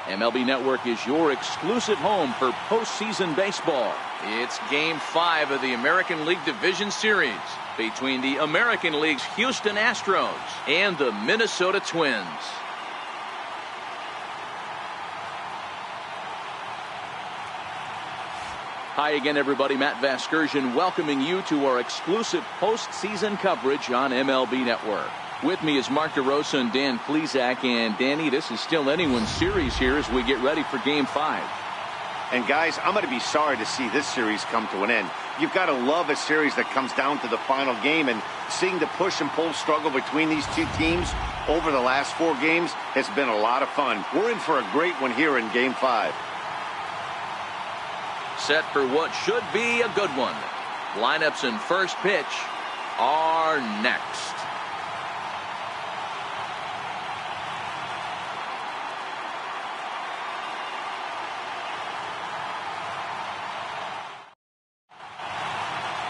MLB Network is your exclusive home for postseason baseball. It's Game 5 of the American League Division Series between the American League's Houston Astros and the Minnesota Twins. Hi again, everybody. Matt Vasgersian welcoming you to our exclusive postseason coverage on MLB Network. With me is Mark DeRosa and Dan Plesac. And Danny, this is still anyone's series here as we get ready for Game 5. And guys, I'm going to be sorry to see this series come to an end. You've got to love a series that comes down to the final game, and seeing the push and pull struggle between these two teams over the last 4 games has been a lot of fun. We're in for a great one here in Game 5. Set for what should be a good one. Lineups and first pitch are next.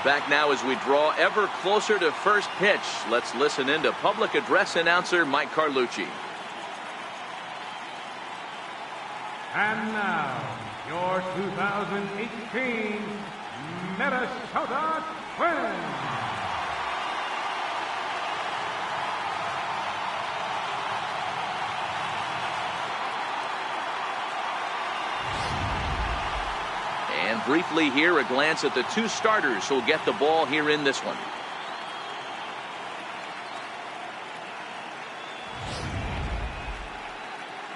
Back now as we draw ever closer to first pitch. Let's listen in to public address announcer Mike Carlucci. And now, your 2018 Minnesota Twins. And briefly here, a glance at the 2 starters who'll get the ball here in this one.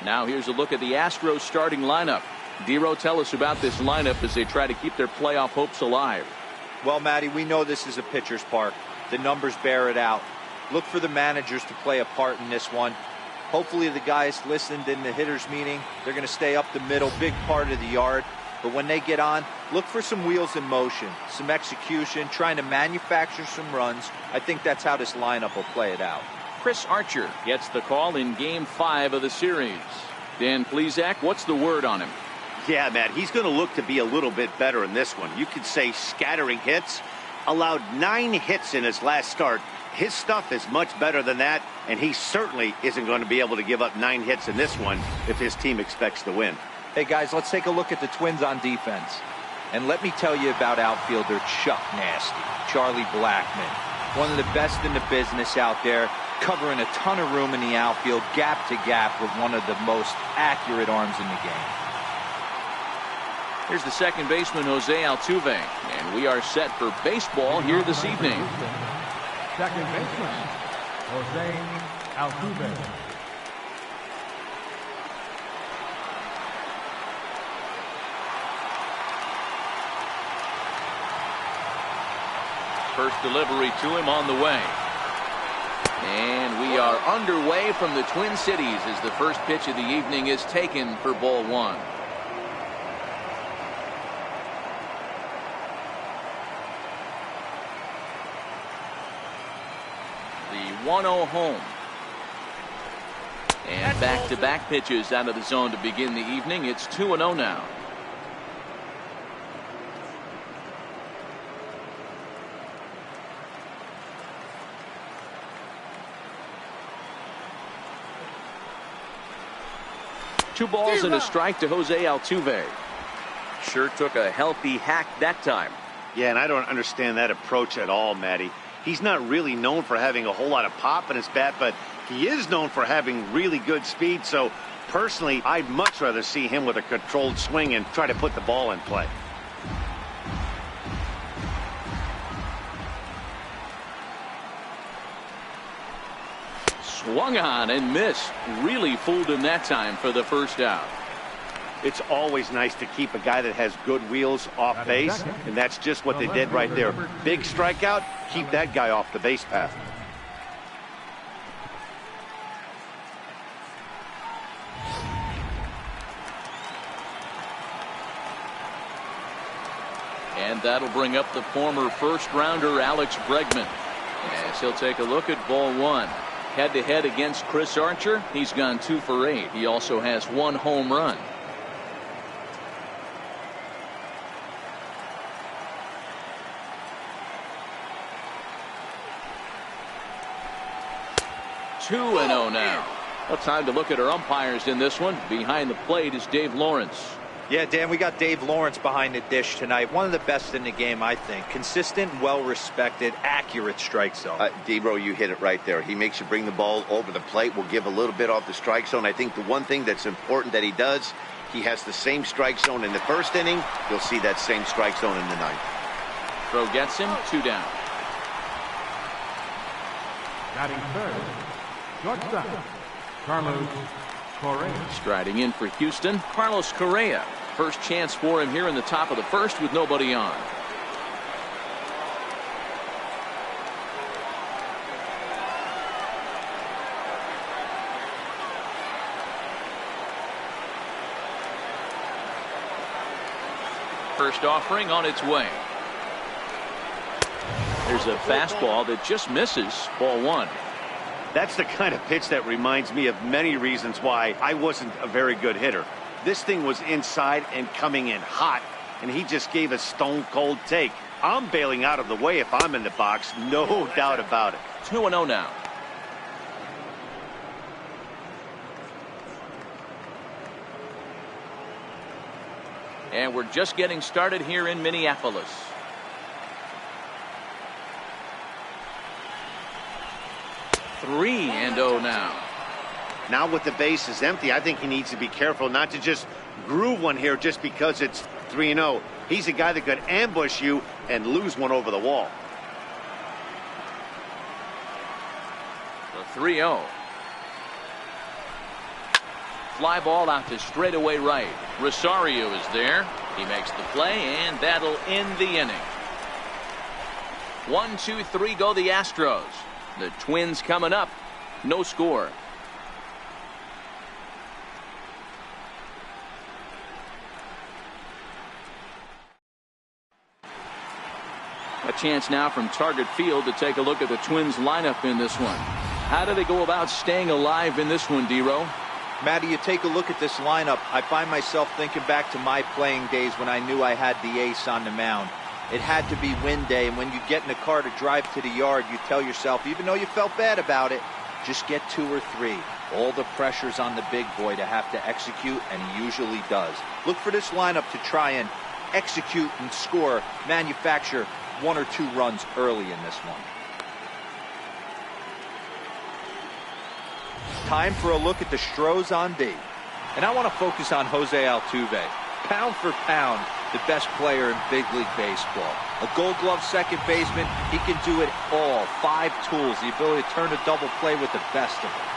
Now here's a look at the Astros starting lineup. Dero, tell us about this lineup as they try to keep their playoff hopes alive. Well, Matty, we know this is a pitcher's park. The numbers bear it out. Look for the managers to play a part in this one. Hopefully the guys listened in the hitters meeting. They're going to stay up the middle, big part of the yard. But when they get on, look for some wheels in motion, some execution, trying to manufacture some runs. I think that's how this lineup will play it out. Chris Archer gets the call in Game 5 of the series. Dan Plesac, what's the word on him? Yeah, Matt, he's going to look to be a little bit better in this one. You could say scattering hits. Allowed 9 hits in his last start. His stuff is much better than that, and he certainly isn't going to be able to give up 9 hits in this one if his team expects to win. Hey, guys, let's take a look at the Twins on defense. And let me tell you about outfielder Chuck Nasty, Charlie Blackmon. One of the best in the business out there, covering a ton of room in the outfield, gap to gap, with one of the most accurate arms in the game. Here's the second baseman, Jose Altuve. And we are set for baseball here this evening. Second baseman, Jose Altuve. First delivery to him on the way. And we are underway from the Twin Cities as the first pitch of the evening is taken for ball 1. The 1-0 home. And back-to-back pitches out of the zone to begin the evening. It's 2-0 now. Two balls and a strike to Jose Altuve. Sure took a healthy hack that time. Yeah, and I don't understand that approach at all, Matty. He's not really known for having a whole lot of pop in his bat, but he is known for having really good speed. So, personally, I'd much rather see him with a controlled swing and try to put the ball in play. Swung on and missed. Really fooled him that time for the first out. It's always nice to keep a guy that has good wheels off base, and that's just what they did right there. Big strikeout, keep that guy off the base path. And that'll bring up the former first-rounder Alex Bregman as he'll take a look at ball 1. Head-to-head against Chris Archer, he's gone 2 for 8. He also has 1 home run. Two and 0 now. Well, time to look at our umpires in this one. Behind the plate is Dave Lawrence. Yeah, Dan, we got Dave Lawrence behind the dish tonight. One of the best in the game, I think. Consistent, well-respected, accurate strike zone. D-Bro, you hit it right there. He makes you bring the ball over the plate. We'll give a little bit off the strike zone. I think the one thing that's important that he does, he has the same strike zone in the first inning. You'll see that same strike zone in the ninth. Throw gets him, 2 down. Batting third, shortstop, Carlos Correa. Striding in for Houston, Carlos Correa. First chance for him here in the top of the first with nobody on. First offering on its way. There's a fastball that just misses. Ball 1. That's the kind of pitch that reminds me of many reasons why I wasn't a very good hitter. This thing was inside and coming in hot, and he just gave a stone-cold take. I'm bailing out of the way if I'm in the box, no doubt about it. 2-0 now. And we're just getting started here in Minneapolis. Three and 0 now. Now with the base is empty, I think he needs to be careful not to just groove one here just because it's 3-0. He's a guy that could ambush you and lose one over the wall. The 3-0. Fly ball out to straightaway right. Rosario is there. He makes the play, and that'll end the inning. 1, 2, 3 go the Astros. The Twins coming up. No score. A chance now from Target Field to take a look at the Twins lineup in this one. How do they go about staying alive in this one, D-Row? Matty, you take a look at this lineup. I find myself thinking back to my playing days when I knew I had the ace on the mound. It had to be win day, and when you get in a car to drive to the yard, you tell yourself, even though you felt bad about it, just get 2 or 3. All the pressure's on the big boy to have to execute, and he usually does. Look for this lineup to try and execute and score, manufacture 1 or 2 runs early in this one. Time for a look at the Stros on D. And I want to focus on Jose Altuve. Pound for pound, the best player in big league baseball. A Gold Glove second baseman, he can do it all. 5 tools, the ability to turn a double play with the best of them.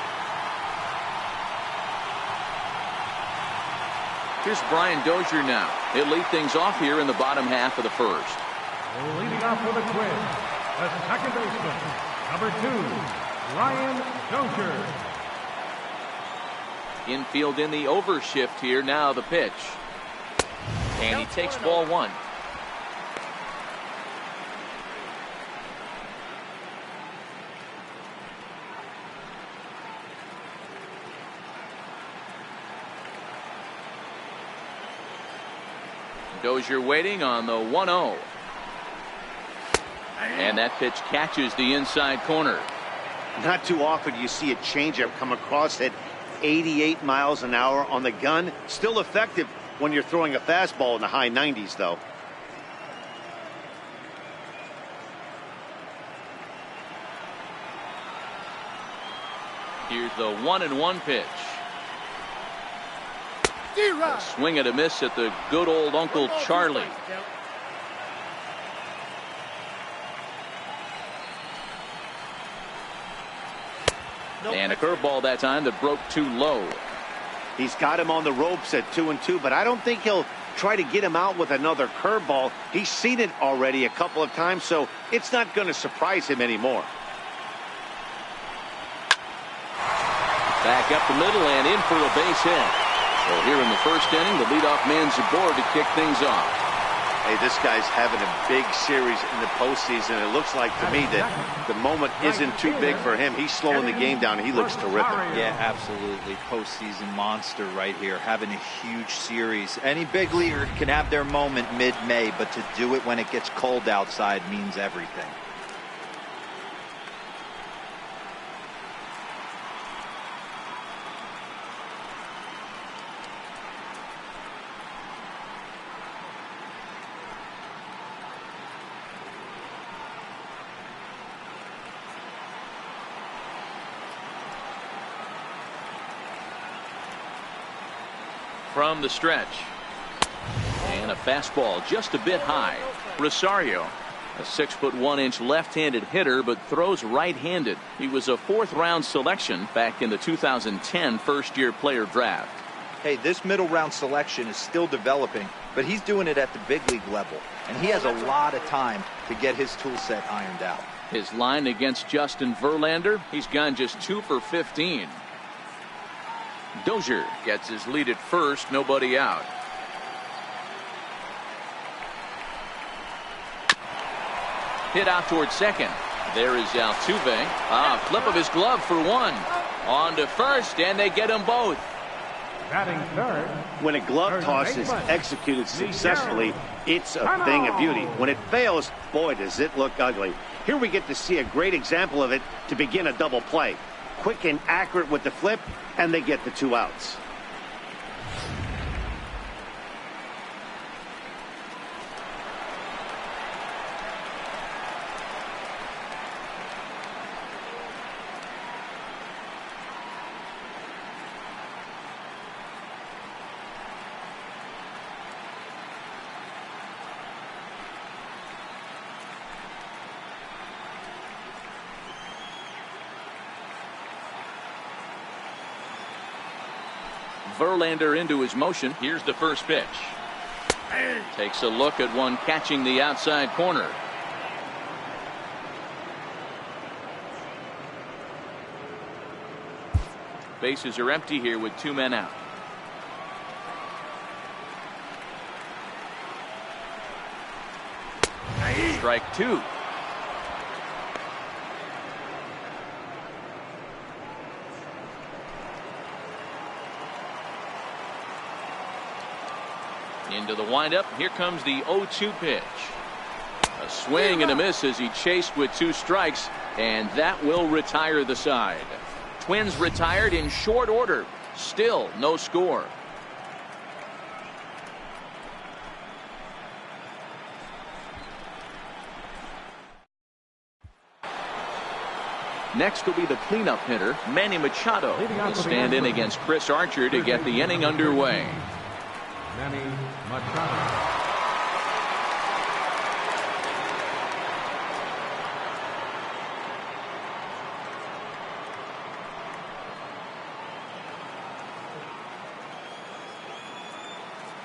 Here's Brian Dozier now. He'll lead things off here in the bottom half of the first. Leading off for the Twins, the second baseman, number 2, Brian Dozier. Infield in the overshift here. Now the pitch. And he takes ball 1. Dozier waiting on the 1-0. And that pitch catches the inside corner. Not too often you see a changeup come across at 88 miles an hour on the gun. Still effective when you're throwing a fastball in the high 90s, though. Here's the 1-1 pitch. A swing and a miss at the good old Uncle Charlie. And a curveball that time that broke too low. He's got him on the ropes at 2-2, but I don't think he'll try to get him out with another curveball. He's seen it already a couple of times, so it's not going to surprise him anymore. Back up the middle and in for a base hit. So here in the first inning, the leadoff man's aboard to kick things off. Hey, this guy's having a big series in the postseason. It looks like to me that the moment isn't too big for him. He's slowing the game down. He looks terrific. Yeah, absolutely. Postseason monster right here, having a huge series. Any big leaguer can have their moment mid-May, but to do it when it gets cold outside means everything. from the stretch. And a fastball just a bit high. Rosario, a 6'1" left-handed hitter, but throws right-handed. He was a 4th-round selection back in the 2010 first-year player draft. Hey, this middle-round selection is still developing, but he's doing it at the big league level, and he has a lot of time to get his tool set ironed out. His line against Justin Verlander, he's gone just 2 for 15. Dozier gets his lead at first, nobody out. Hit out towards second. There is Altuve. Flip of his glove for 1. On to first, and they get them both. Batting third. When a glove toss is executed successfully, it's a thing of beauty. When it fails, boy, does it look ugly. Here we get to see a great example of it to begin a double play. Quick and accurate with the flip, and they get the 2 outs. Verlander into his motion. Here's the first pitch. Takes a look at one catching the outside corner. Bases are empty here with 2 men out. Strike 2. Into the windup. Here comes the 0-2 pitch. A swing and a miss as he chased with 2 strikes, and that will retire the side. Twins retired in short order. Still no score. Next will be the cleanup hitter, Manny Machado. He'll stand in against Chris Archer to get the inning underway. Manny Machado.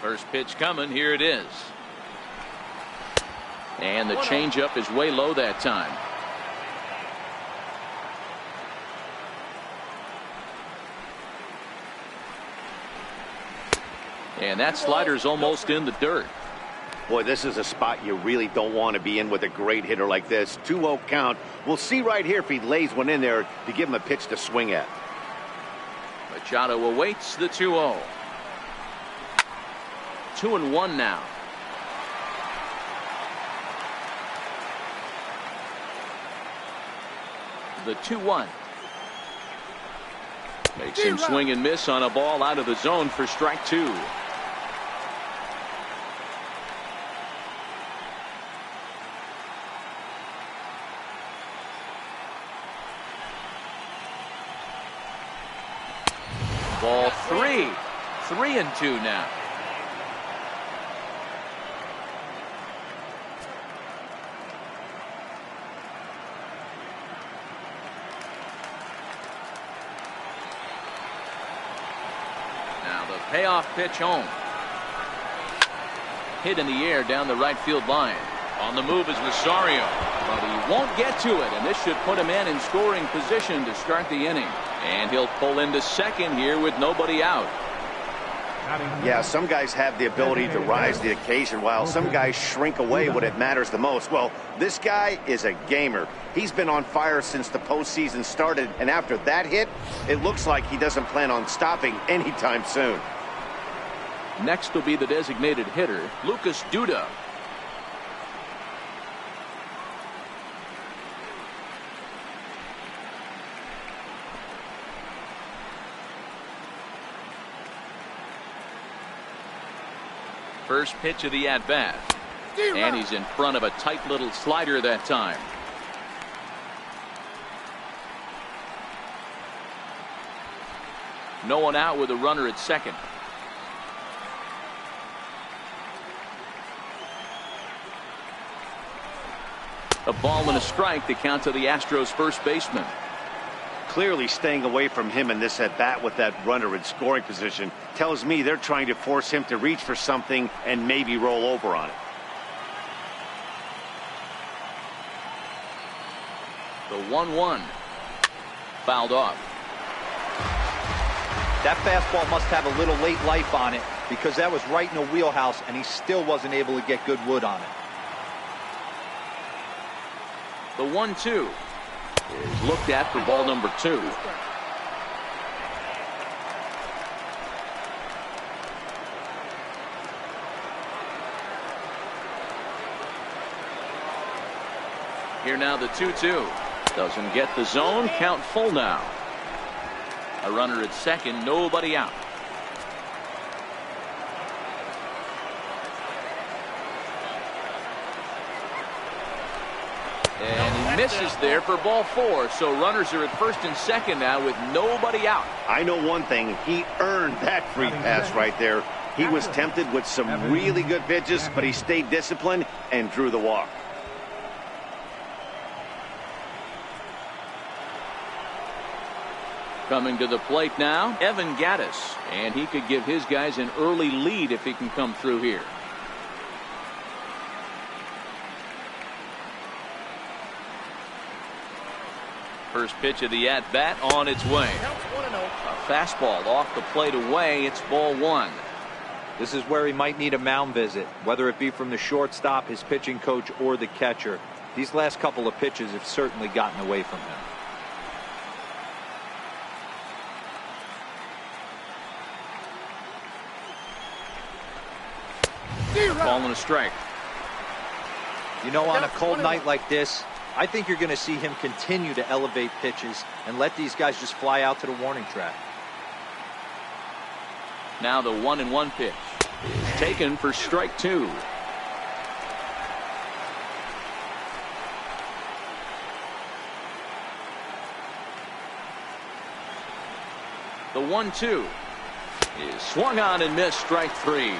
First pitch coming. Here it is. And the changeup is way low that time. And that slider's almost in the dirt. Boy, this is a spot you really don't want to be in with a great hitter like this. 2-0 count. We'll see right here if he lays one in there to give him a pitch to swing at. Machado awaits the 2-0. 2-1 now. The 2-1. Makes him swing and miss on a ball out of the zone for strike 2. Ball 3. 3-2 now. Now the payoff pitch home. Hit in the air down the right field line. On the move is Rosario, but he won't get to it, and this should put a man in scoring position to start the inning. And he'll pull into second here with nobody out. Yeah, some guys have the ability to rise to the occasion while some guys shrink away when it matters the most. Well, this guy is a gamer. He's been on fire since the postseason started, and after that hit, it looks like he doesn't plan on stopping anytime soon. Next will be the designated hitter, Lucas Duda. First pitch of the at-bat. And he's in front of a tight little slider that time. No one out with a runner at second. A ball and a strike to count to the Astros first baseman. Clearly staying away from him in this at-bat with that runner in scoring position tells me they're trying to force him to reach for something and maybe roll over on it. The 1-1. Fouled off. That fastball must have a little late life on it, because that was right in the wheelhouse and he still wasn't able to get good wood on it. The 1-2 is looked at for ball number 2. Here now the 2-2. Doesn't get the zone. Count full now. A runner at second, nobody out. And he misses there for ball 4. So runners are at first and second now with nobody out. I know one thing. He earned that free pass right there. He was tempted with some really good pitches, but he stayed disciplined and drew the walk. Coming to the plate now, Evan Gattis. And he could give his guys an early lead if he can come through here. First pitch of the at-bat on its way. A fastball off the plate away. It's ball 1. This is where he might need a mound visit, whether it be from the shortstop, his pitching coach, or the catcher. These last couple of pitches have certainly gotten away from him. Ball and a strike. You know, on a cold night like this, I think you're going to see him continue to elevate pitches and let these guys just fly out to the warning track. Now the 1-1 pitch is taken for strike 2. The 1-2 is swung on and missed, strike 3.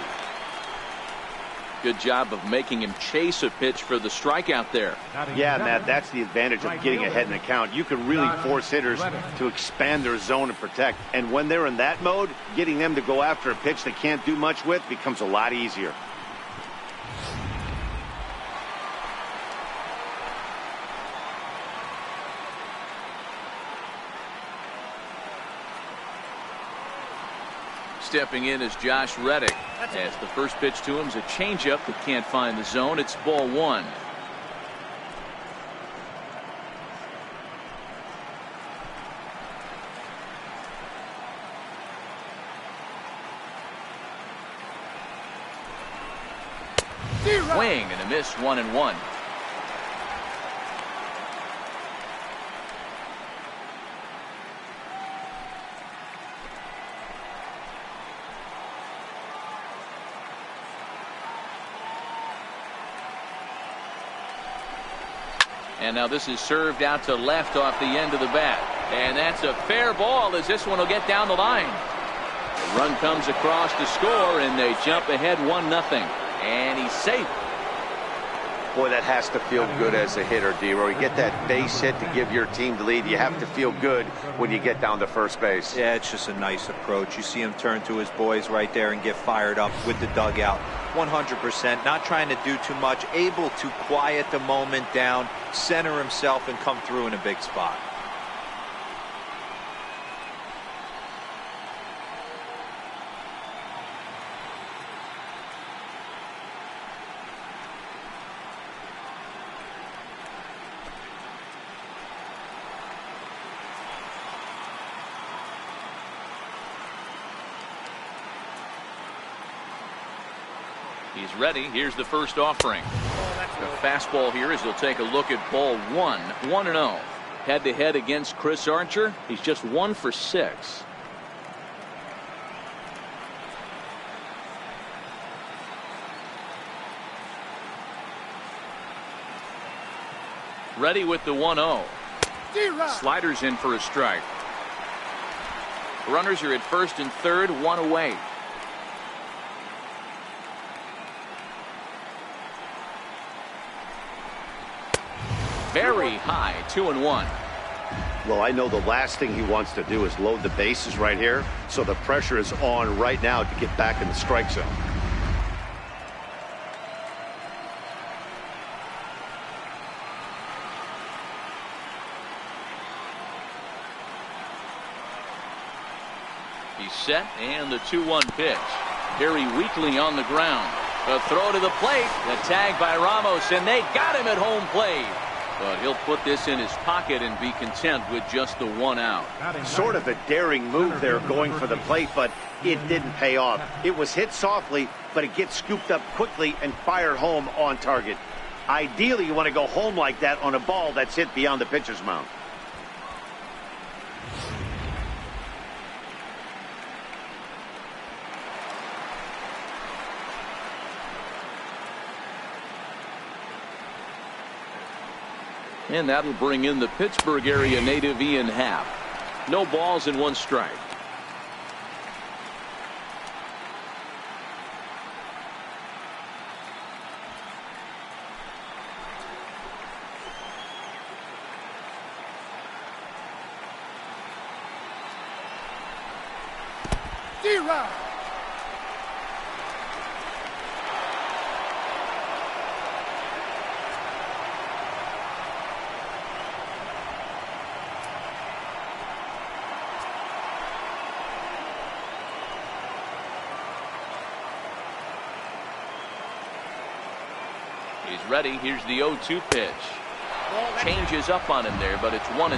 Good job of making him chase a pitch for the strikeout there. Yeah, Matt, that's the advantage of getting ahead in the count. You can really force hitters to expand their zone and protect. And when they're in that mode, getting them to go after a pitch they can't do much with becomes a lot easier. Stepping in is Josh Reddick. As the first pitch to him is a changeup that can't find the zone. It's ball 1. Swing and a miss, 1-1. And now this is served out to left off the end of the bat. And that's a fair ball as this one will get down the line. The run comes across to score and they jump ahead 1-0. And he's safe. Boy, that has to feel good as a hitter, D-Roy. You get that base hit to give your team the lead. You have to feel good when you get down to first base. Yeah, it's just a nice approach. You see him turn to his boys right there and get fired up with the dugout. 100%, not trying to do too much, able to quiet the moment down, center himself, and come through in a big spot. He's ready. Here's the first offering. The fastball here as he'll take a look at ball 1. 1-0. Head-to-head against Chris Archer. He's just 1 for 6. Ready with the 1-0. Sliders in for a strike. Runners are at first and third, 1 away. very high, 2-1. Well, I know the last thing he wants to do is load the bases right here, so the pressure is on right now to get back in the strike zone. He's set, and the 2-1 pitch. Very weakly on the ground. A throw to the plate. The tag by Ramos, and they got him at home plate. But he'll put this in his pocket and be content with just the 1 out. Sort of a daring move there going for the plate, but it didn't pay off. It was hit softly, but it gets scooped up quickly and fired home on target. Ideally, you want to go home like that on a ball that's hit beyond the pitcher's mound. And that'll bring in the Pittsburgh area native Ian Happ. No balls and 1 strike. D-Rod. He's ready. Here's the 0-2 pitch. Changes up on him there, but it's 1-2.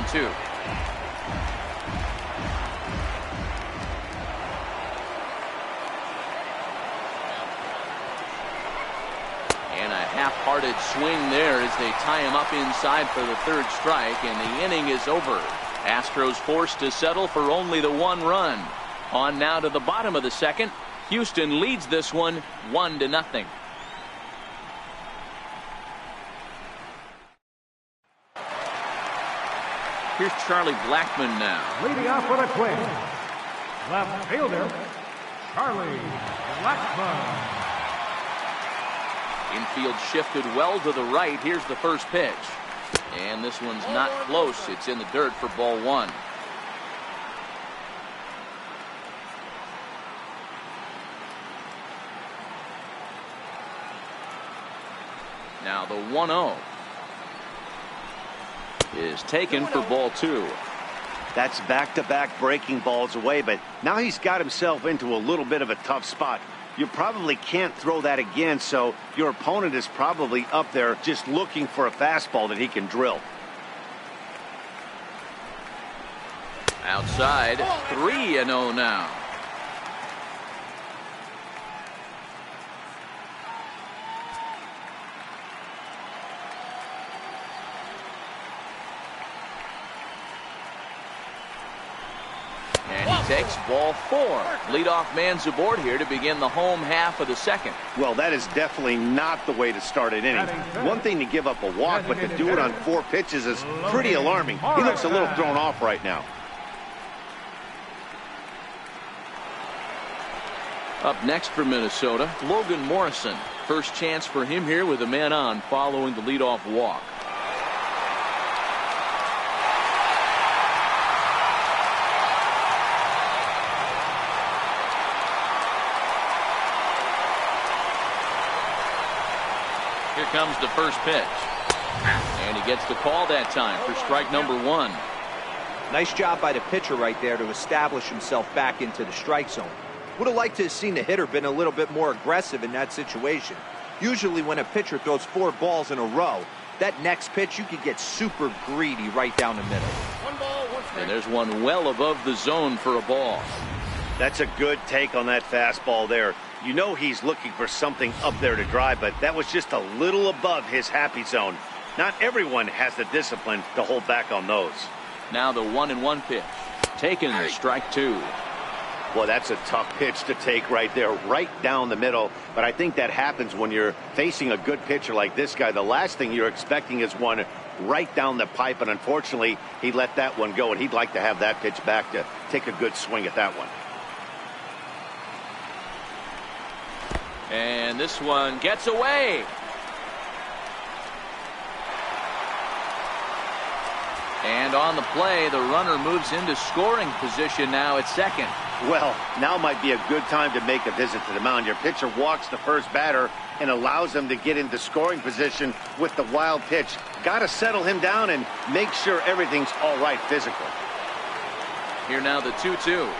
And a half-hearted swing there as they tie him up inside for the 3rd strike, and the inning is over. Astros forced to settle for only the 1 run. On now to the bottom of the 2nd. Houston leads this one 1-0. Here's Charlie Blackmon now. Leading off for the Twins, left fielder, Charlie Blackmon. Infield shifted well to the right. Here's the first pitch. And this one's not close. It's in the dirt for ball 1. Now the 1-0 is taken for ball 2. That's back-to-back breaking balls away, but now he's got himself into a little bit of a tough spot. You probably can't throw that again, so your opponent is probably up there just looking for a fastball that he can drill. Outside, 3-0 now. Takes ball 4. Leadoff man's aboard here to begin the home half of the 2nd. Well, that is definitely not the way to start an inning. One thing to give up a walk, but to do it on 4 pitches is pretty alarming. He looks a little thrown off right now. Up next for Minnesota, Logan Morrison. First chance for him here with a man on following the leadoff walk. Here comes the first pitch. And he gets the call that time for strike number 1. Nice job by the pitcher right there to establish himself back into the strike zone. Would have liked to have seen the hitter been a little bit more aggressive in that situation. Usually when a pitcher throws 4 balls in a row, that next pitch you could get super greedy right down the middle. And there's one well above the zone for a ball. That's a good take on that fastball there. You know he's looking for something up there to drive, but that was just a little above his happy zone. Not everyone has the discipline to hold back on those. Now the 1-1 pitch. Taken, strike 2. Well, that's a tough pitch to take right there, right down the middle. But I think that happens when you're facing a good pitcher like this guy. The last thing you're expecting is one right down the pipe, and unfortunately, he let that one go, and he'd like to have that pitch back to take a good swing at that one. And this one gets away. And on the play, the runner moves into scoring position now at second. Well, now might be a good time to make a visit to the mound. Your pitcher walks the first batter and allows him to get into scoring position with the wild pitch. Got to settle him down and make sure everything's all right physically. Here now the 2-2.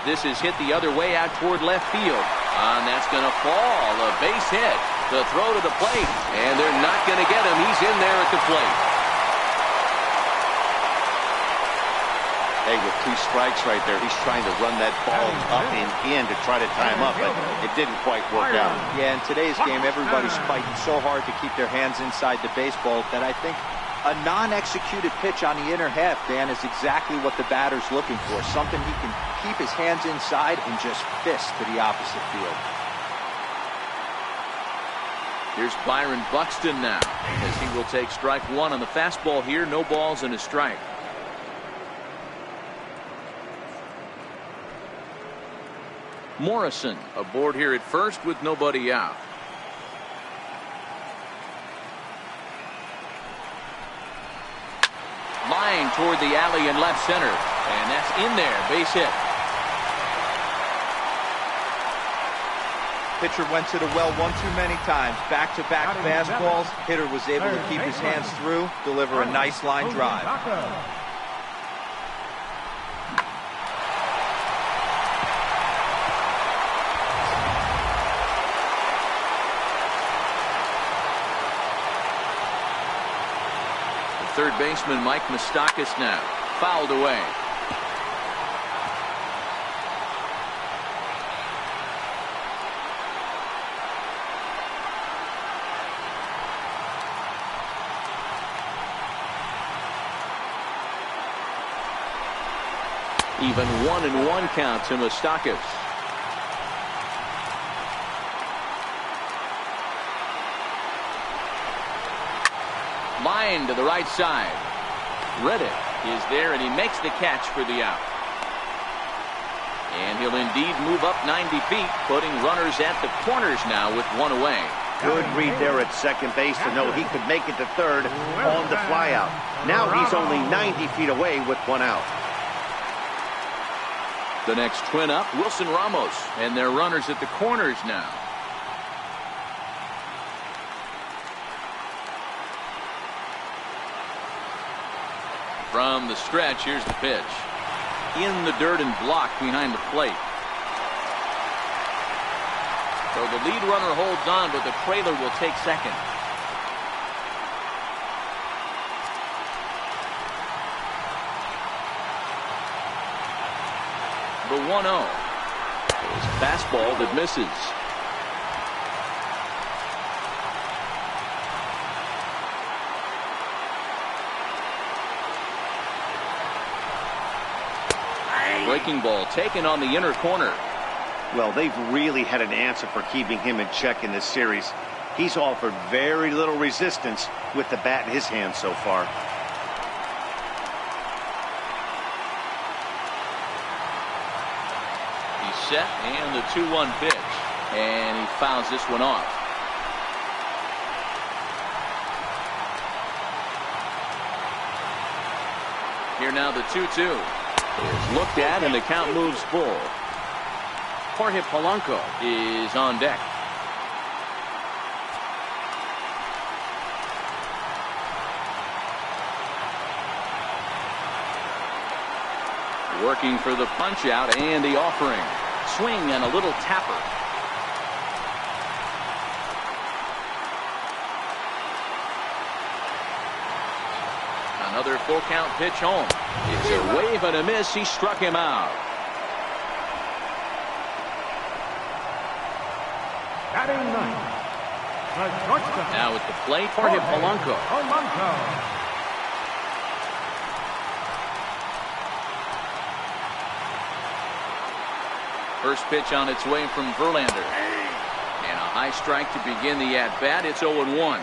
This is hit the other way out toward left field. And that's going to fall. A base hit. The throw to the plate. And they're not going to get him. He's in there at the plate. Hey, with 2 strikes right there, he's trying to run that ball up and in to try to tie him up, but it didn't quite work out. Yeah, in today's game, everybody's fighting so hard to keep their hands inside the baseball that I think a non-executed pitch on the inner half, Dan, is exactly what the batter's looking for. Something he can keep his hands inside and just fist to the opposite field. Here's Byron Buxton now, as he will take strike 1 on the fastball here. No balls and a strike. Morrison aboard here at first with nobody out. Line toward the alley in left center. And that's in there. Base hit. Pitcher went to the well one too many times. Back-to-back fastballs. Hitter was able to keep his hands through, deliver a nice line drive. Third baseman Mike Moustakas now fouled away. Even 1-1 count to Moustakas. Line to the right side. Reddick is there, and he makes the catch for the out. And he'll indeed move up 90 feet, putting runners at the corners now with 1 away. Good read there at second base to know he could make it to third on the flyout. Now he's only 90 feet away with 1 out. The next twin up, Wilson Ramos, and their runners at the corners now. From the stretch, here's the pitch. In the dirt and blocked behind the plate. So the lead runner holds on, but the trailer will take second. The 1-0. It's a fastball that misses. Breaking ball taken on the inner corner. Well, they've really had an answer for keeping him in check in this series. He's offered very little resistance with the bat in his hand so far. He's set, and the 2-1 pitch. And he fouls this one off. Here now the 2-2. Is looked at, and the count moves full. Jorge Polanco is on deck. Working for the punch out and the offering. Swing and a little tapper. Another full count pitch home. It's a wave and a miss. He struck him out. Batting ninth, the shortstop. Now at the plate, Jorge Polanco. First pitch on its way from Verlander. And a high strike to begin the at-bat. It's 0-1.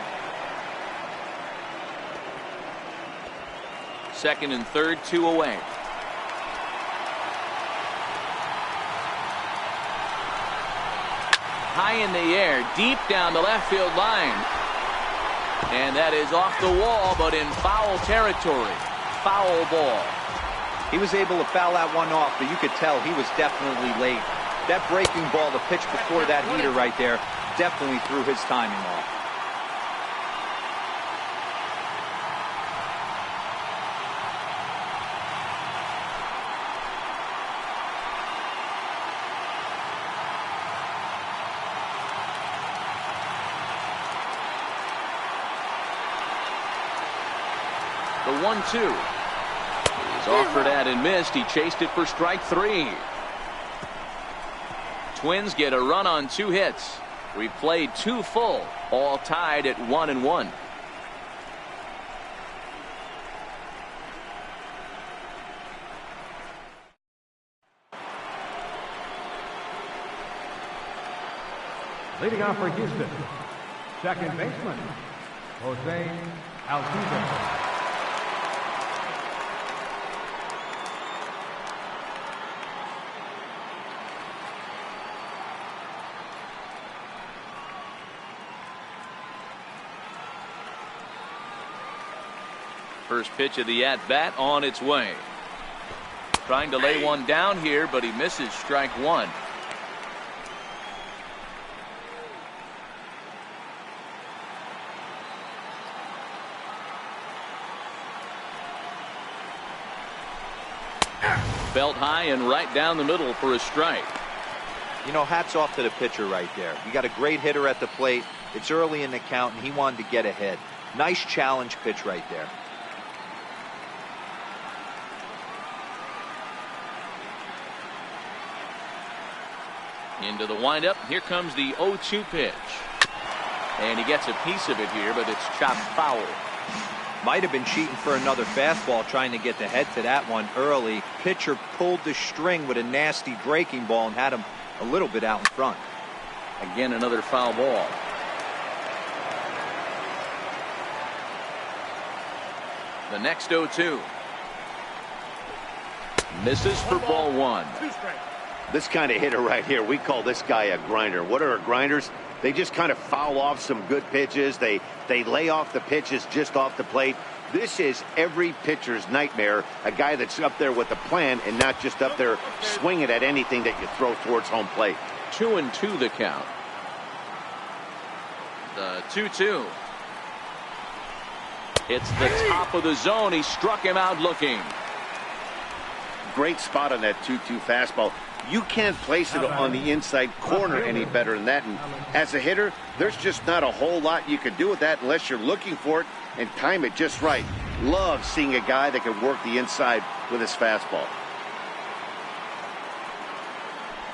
Second and third, 2 away. High in the air, deep down the left field line. And that is off the wall, but in foul territory. foul ball. He was able to foul that one off, but you could tell he was definitely late. That breaking ball, the pitch before that heater right there, definitely threw his timing off. The 1-2. He's offered at and missed. He chased it for strike 3. Twins get a run on 2 hits. We've played 2 full, all tied at 1-1. Leading off for Houston, second baseman, Jose Altuve. First pitch of the at-bat on its way. Trying to lay one down here, but he misses strike 1. Belt high and right down the middle for a strike. You know, hats off to the pitcher right there. You got a great hitter at the plate. It's early in the count, and he wanted to get ahead. Nice challenge pitch right there. Into the windup. Here comes the 0-2 pitch. And he gets a piece of it here, but it's chopped foul. Might have been cheating for another fastball, trying to get the head to that one early. Pitcher pulled the string with a nasty breaking ball and had him a little bit out in front. Again, another foul ball. The next 0-2. Misses for ball 1. This kind of hitter right here, we call this guy a grinder. What are grinders? They just kind of foul off some good pitches. They lay off the pitches just off the plate. This is every pitcher's nightmare, a guy that's up there with a plan and not just up there swinging at anything that you throw towards home plate. 2-2 the count. The 2-2. It's the top of the zone. He struck him out looking. Great spot on that 2-2 fastball. You can't place it on the inside corner any better than that. And as a hitter, there's just not a whole lot you can do with that unless you're looking for it and time it just right. Love seeing a guy that can work the inside with his fastball.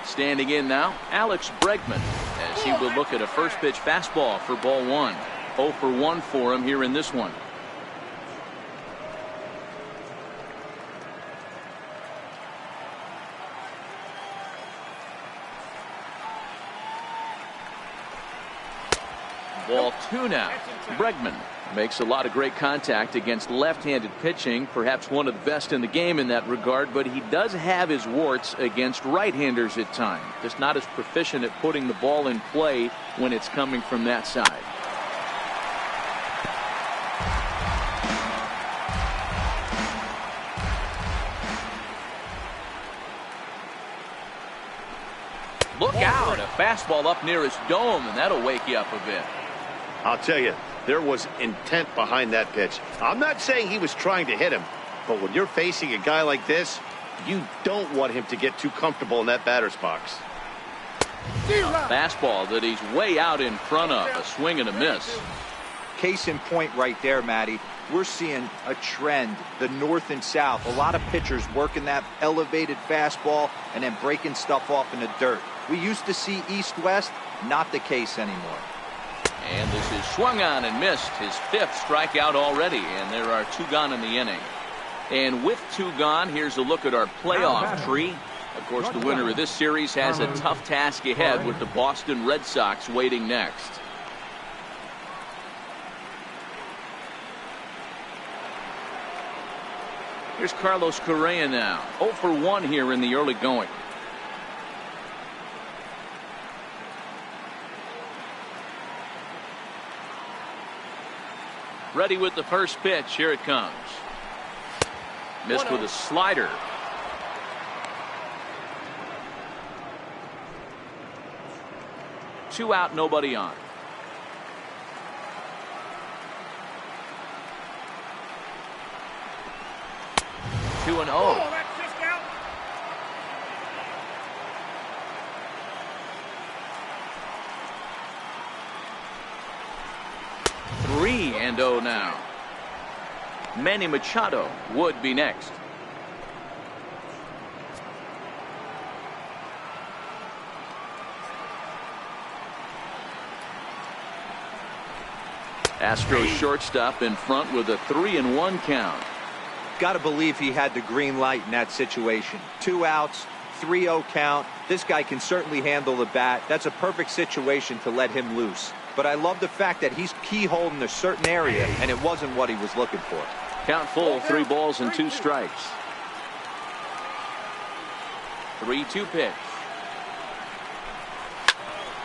Standing in now, Alex Bregman, as he will look at a first pitch fastball for ball 1. 0 for 1 for him here in this one. Ball 2 now. Bregman makes a lot of great contact against left-handed pitching, perhaps one of the best in the game in that regard, but he does have his warts against right-handers at times. Just not as proficient at putting the ball in play when it's coming from that side. Look out, a fastball up near his dome, and that'll wake you up a bit. I'll tell you, there was intent behind that pitch. I'm not saying he was trying to hit him, but when you're facing a guy like this, you don't want him to get too comfortable in that batter's box. A fastball that he's way out in front of, a swing and a miss. Case in point right there, Matty. We're seeing a trend, the north and south. A lot of pitchers working that elevated fastball and then breaking stuff off in the dirt. We used to see east-west, not the case anymore. And this is swung on and missed, his 5th strikeout already, and there are 2 gone in the inning. And with 2 gone, here's a look at our playoff tree. Of course, the winner of this series has a tough task ahead with the Boston Red Sox waiting next. Here's Carlos Correa now. 0 for 1 here in the early going. Ready with the first pitch. Here it comes. Missed with a slider. Two out, nobody on. 2-0. That's just out. Three and 0 now. Manny Machado would be next. Astros shortstop in front with a 3-1 count. Got to believe he had the green light in that situation. 2 outs, 3-0 count. This guy can certainly handle the bat. That's a perfect situation to let him loose. But I love the fact that he's keyholed in a certain area, and it wasn't what he was looking for. Count full, 3 balls and 2 strikes. 3-2 pitch.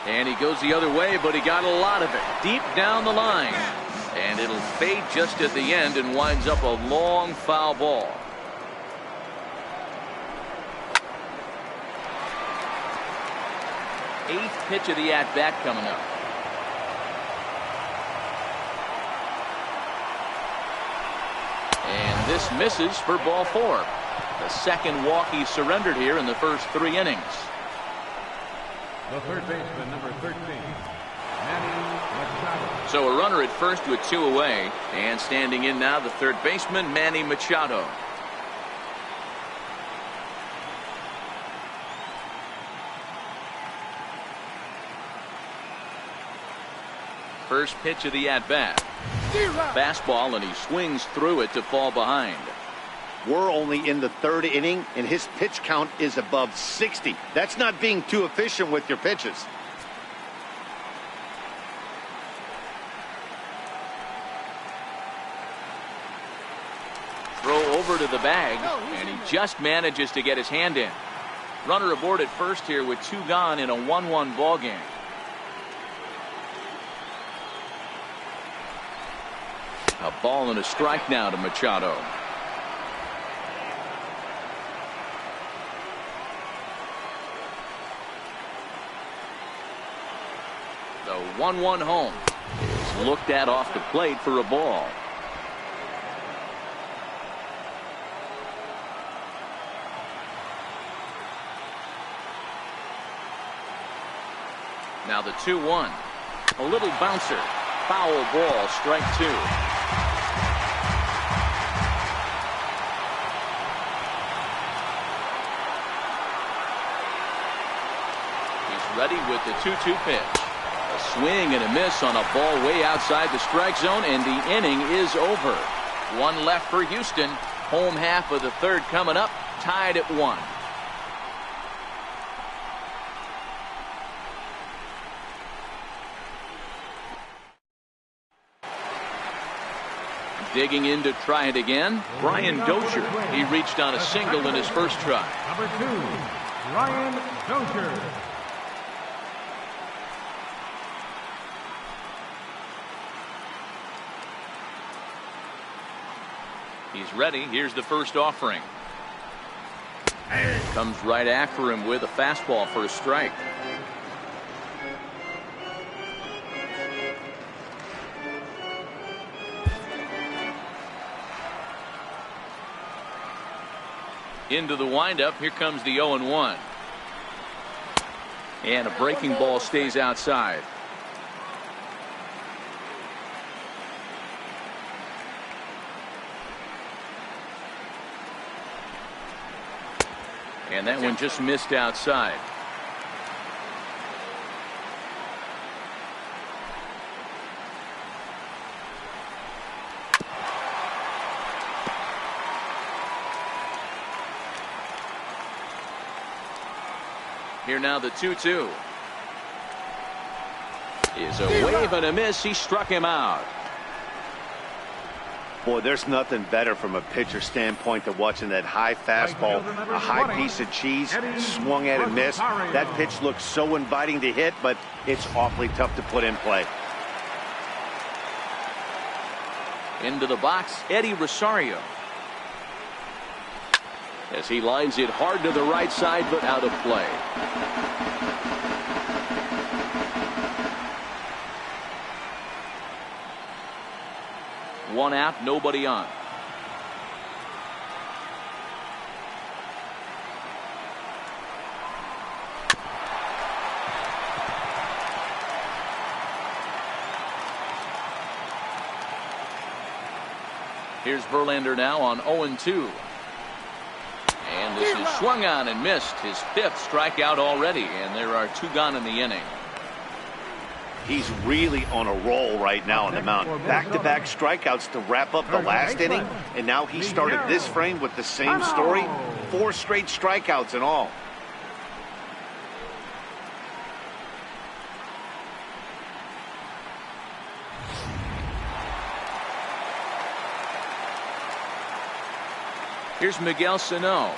And he goes the other way, but he got a lot of it deep down the line. And it'll fade just at the end and winds up a long foul ball. Eighth pitch of the at-bat coming up. And this misses for ball 4. The second walk he surrendered here in the first 3 innings. The third baseman, number 13, Manny Machado. So a runner at first with 2 away. And standing in now, the third baseman, Manny Machado. First pitch of the at-bat. Fastball, and he swings through it to fall behind. We're only in the 3rd inning, and his pitch count is above 60. That's not being too efficient with your pitches. Throw over to the bag, and he just manages to get his hand in. Runner aboard at first here with 2 gone in a 1-1 ball game. A ball and a strike now to Machado. The 1-1 home is looked at off the plate for a ball. Now the 2-1. A little bouncer. Foul ball, strike 2. He's ready with the 2-2 pitch. A swing and a miss on a ball way outside the strike zone, and the inning is over. 1 left for Houston. Home half of the 3rd coming up, tied at 1. Digging in to try it again, Brian Dozier. He reached on a single in his first try. Number 2, Brian Dozier. He's ready. Here's the first offering. Comes right after him with a fastball for a strike. Into the windup. Here comes the 0-1. And a breaking ball stays outside. And that one just missed outside. Here now the 2-2. Is a wave and a miss. He struck him out. Boy, there's nothing better from a pitcher standpoint than watching that high fastball, a high piece of cheese, swung at and missed. That pitch looks so inviting to hit, but it's awfully tough to put in play. Into the box, Eddie Rosario. as he lines it hard to the right side, but out of play. One out, nobody on. Here's Verlander now on 0-2. And this is swung on and missed. His 5th strikeout already, and there are 2 gone in the inning. He's really on a roll right now on the mound. Back-to-back strikeouts to wrap up the last inning, and now he started this frame with the same story. 4 straight strikeouts in all. Here's Miguel Sano.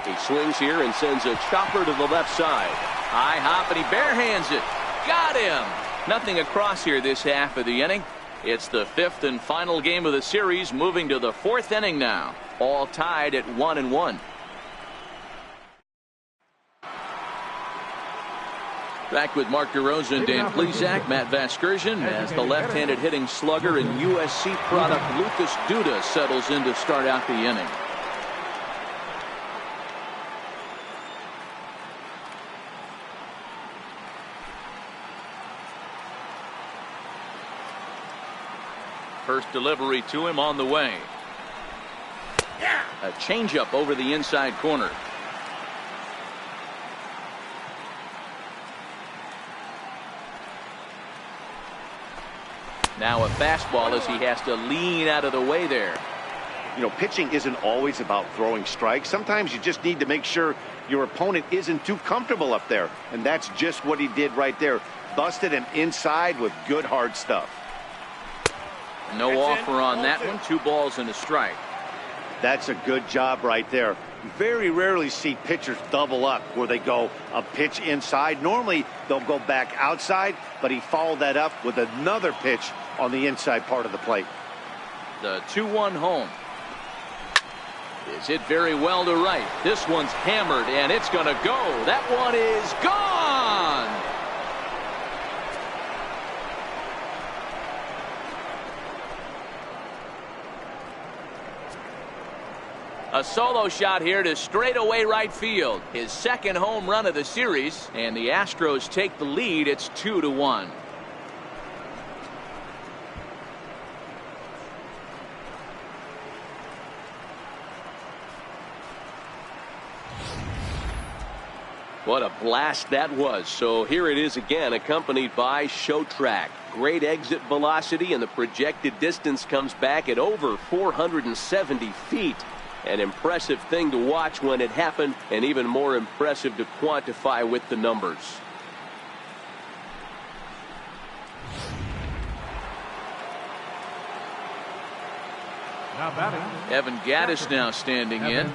He swings here and sends a chopper to the left side. High hop, and he barehands it. Got him. Nothing across here this half of the inning. It's the 5th and final game of the series, moving to the 4th inning now. All tied at 1-1. Back with Mark DeRosa and Dan Plesac. Matt Vasgersian as the left-handed hitting slugger and USC product Lucas Duda settles in to start out the inning. First delivery to him on the way. A changeup over the inside corner. Now a fastball as he has to lean out of the way there. You know, pitching isn't always about throwing strikes. Sometimes you just need to make sure your opponent isn't too comfortable up there. And that's just what he did right there. Busted him inside with good hard stuff. No offer on that one. 2 balls and a strike. That's a good job right there. You very rarely see pitchers double up where they go a pitch inside. Normally they'll go back outside, but he followed that up with another pitch on the inside part of the plate. The 2-1 home. Is hit very well to right. This one's hammered, and it's going to go. That one is gone. A solo shot here to straightaway right field. His 2nd home run of the series, and the Astros take the lead. It's 2-1. What a blast that was. So here it is again, accompanied by show track. Great exit velocity, and the projected distance comes back at over 470 feet. An impressive thing to watch when it happened, and even more impressive to quantify with the numbers. Now batting, Evan Gattis now standing in.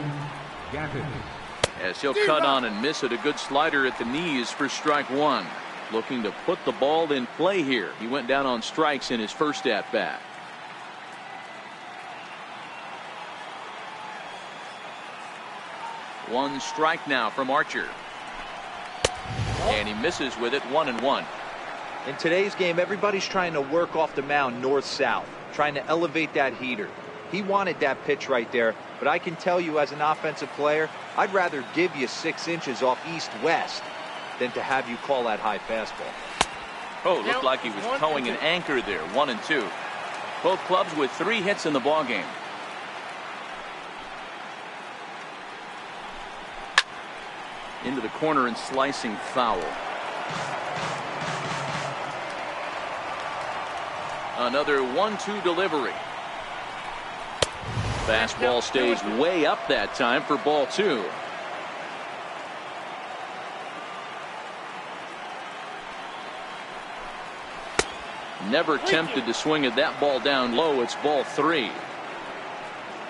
As he'll cut on and miss it. A good slider at the knees for strike 1. Looking to put the ball in play here. He went down on strikes in his first at bat. One strike now from Archer. And he misses with it. 1-1. In today's game, everybody's trying to work off the mound north-south, trying to elevate that heater. He wanted that pitch right there, but I can tell you as an offensive player, I'd rather give you 6 inches off east-west than to have you call that high fastball. Oh, looked like he was towing an anchor there. 1-2. Both clubs with 3 hits in the ballgame. Into the corner and slicing foul. Another 1-2 delivery. Fastball stays way up that time for ball 2. Never tempted to swing at that ball down low. It's ball 3.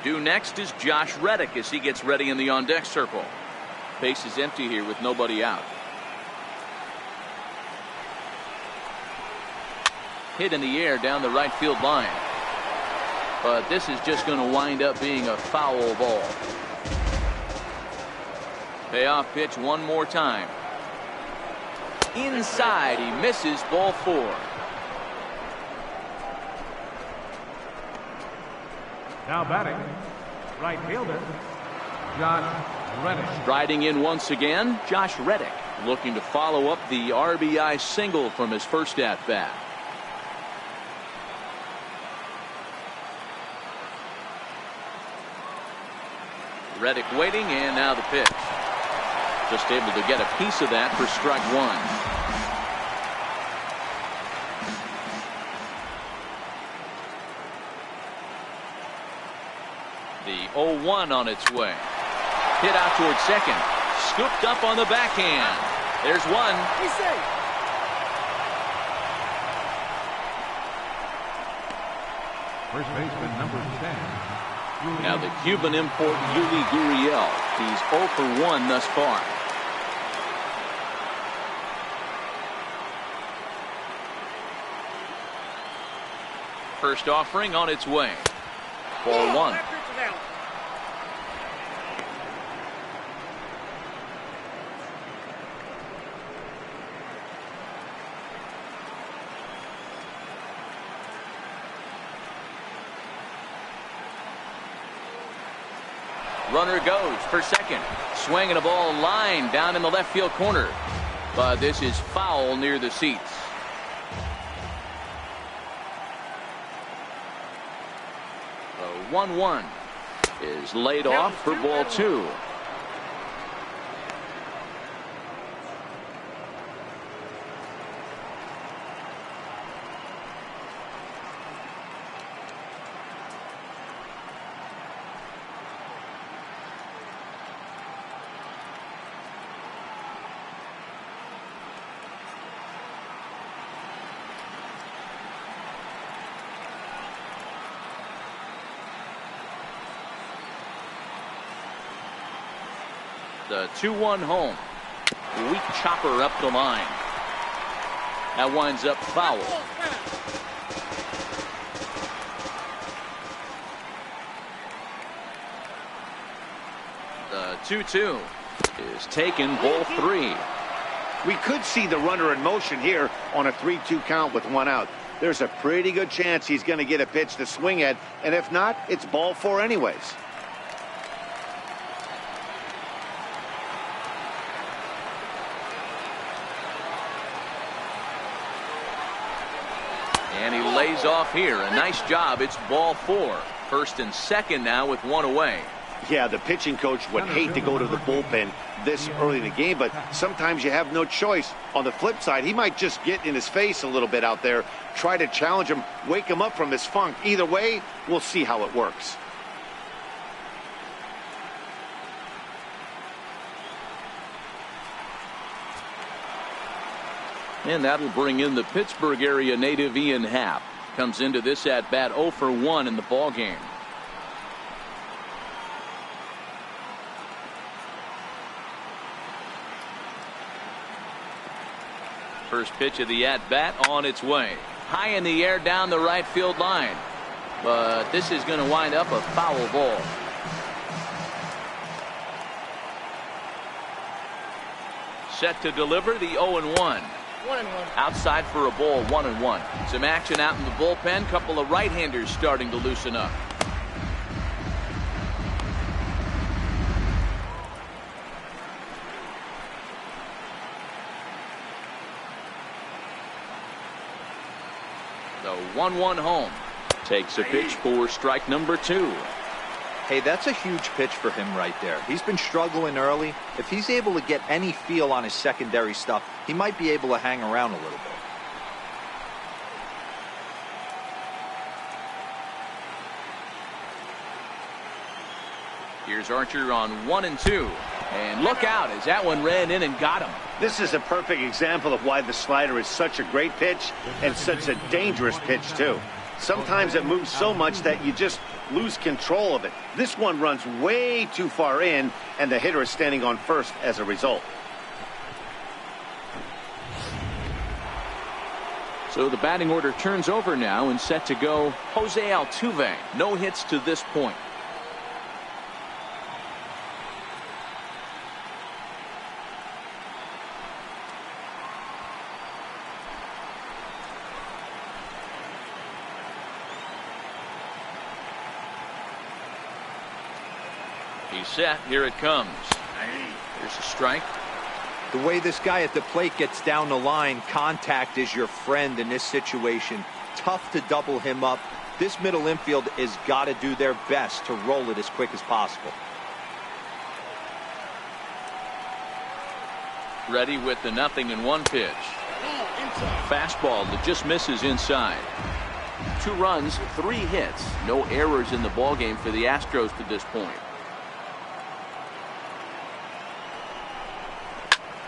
Due next is Josh Reddick as he gets ready in the on-deck circle. Base is empty here with nobody out. Hit in the air down the right field line. But this is just going to wind up being a foul ball. Payoff pitch one more time. Inside, he misses, ball 4. Now batting, right fielder, Josh Reddick. Striding in once again, Josh Reddick, looking to follow up the RBI single from his first at-bat. Reddick waiting, and now the pitch. Just able to get a piece of that for strike 1. The 0-1 on its way. Hit out towards second. Scooped up on the backhand. There's one. He's safe. First baseman number 10. Now the Cuban import Yuli Gurriel. He's 0 for 1 thus far. First offering on its way. Ball 1. Runner goes for second. Swinging a ball line down in the left field corner. But this is foul near the seats. The 1-1 is laid off for ball 2. The 2-1 home. Weak chopper up the line. That winds up foul. The 2-2 is taken, ball 3. We could see the runner in motion here on a 3-2 count with 1 out. There's a pretty good chance he's going to get a pitch to swing at, and if not, it's ball 4 anyways. And he lays off here. A nice job. It's ball 4. First and second now with 1 away. Yeah, the pitching coach would hate to go to the bullpen this early in the game, but sometimes you have no choice. On the flip side, he might just get in his face a little bit out there, try to challenge him, wake him up from his funk. Either way, we'll see how it works. And that'll bring in the Pittsburgh area native Ian Happ. Comes into this at bat 0 for 1 in the ball game. First pitch of the at bat on its way. High in the air down the right field line. But this is going to wind up a foul ball. Set to deliver the 0-1. 1-1. Outside for a ball, 1-1. Some action out in the bullpen. Couple of right-handers starting to loosen up. The 1-1 home. Takes a pitch for strike number 2. Hey, that's a huge pitch for him right there. He's been struggling early. If he's able to get any feel on his secondary stuff, he might be able to hang around a little bit. Here's Archer on 1 and 2. And look out as that one ran in and got him. This is a perfect example of why the slider is such a great pitch and such a dangerous pitch, too. Sometimes it moves so much that you just lose control of it. This one runs way too far in, and the hitter is standing on first as a result. So the batting order turns over now and set to go Jose Altuve. No hits to this point. He's set. Here it comes. Here's a strike. The way this guy at the plate gets down the line, contact is your friend in this situation. Tough to double him up. This middle infield has got to do their best to roll it as quick as possible. Ready with the 0-1 pitch. Fastball that just misses inside. 2 runs, 3 hits. No errors in the ballgame for the Astros to this point.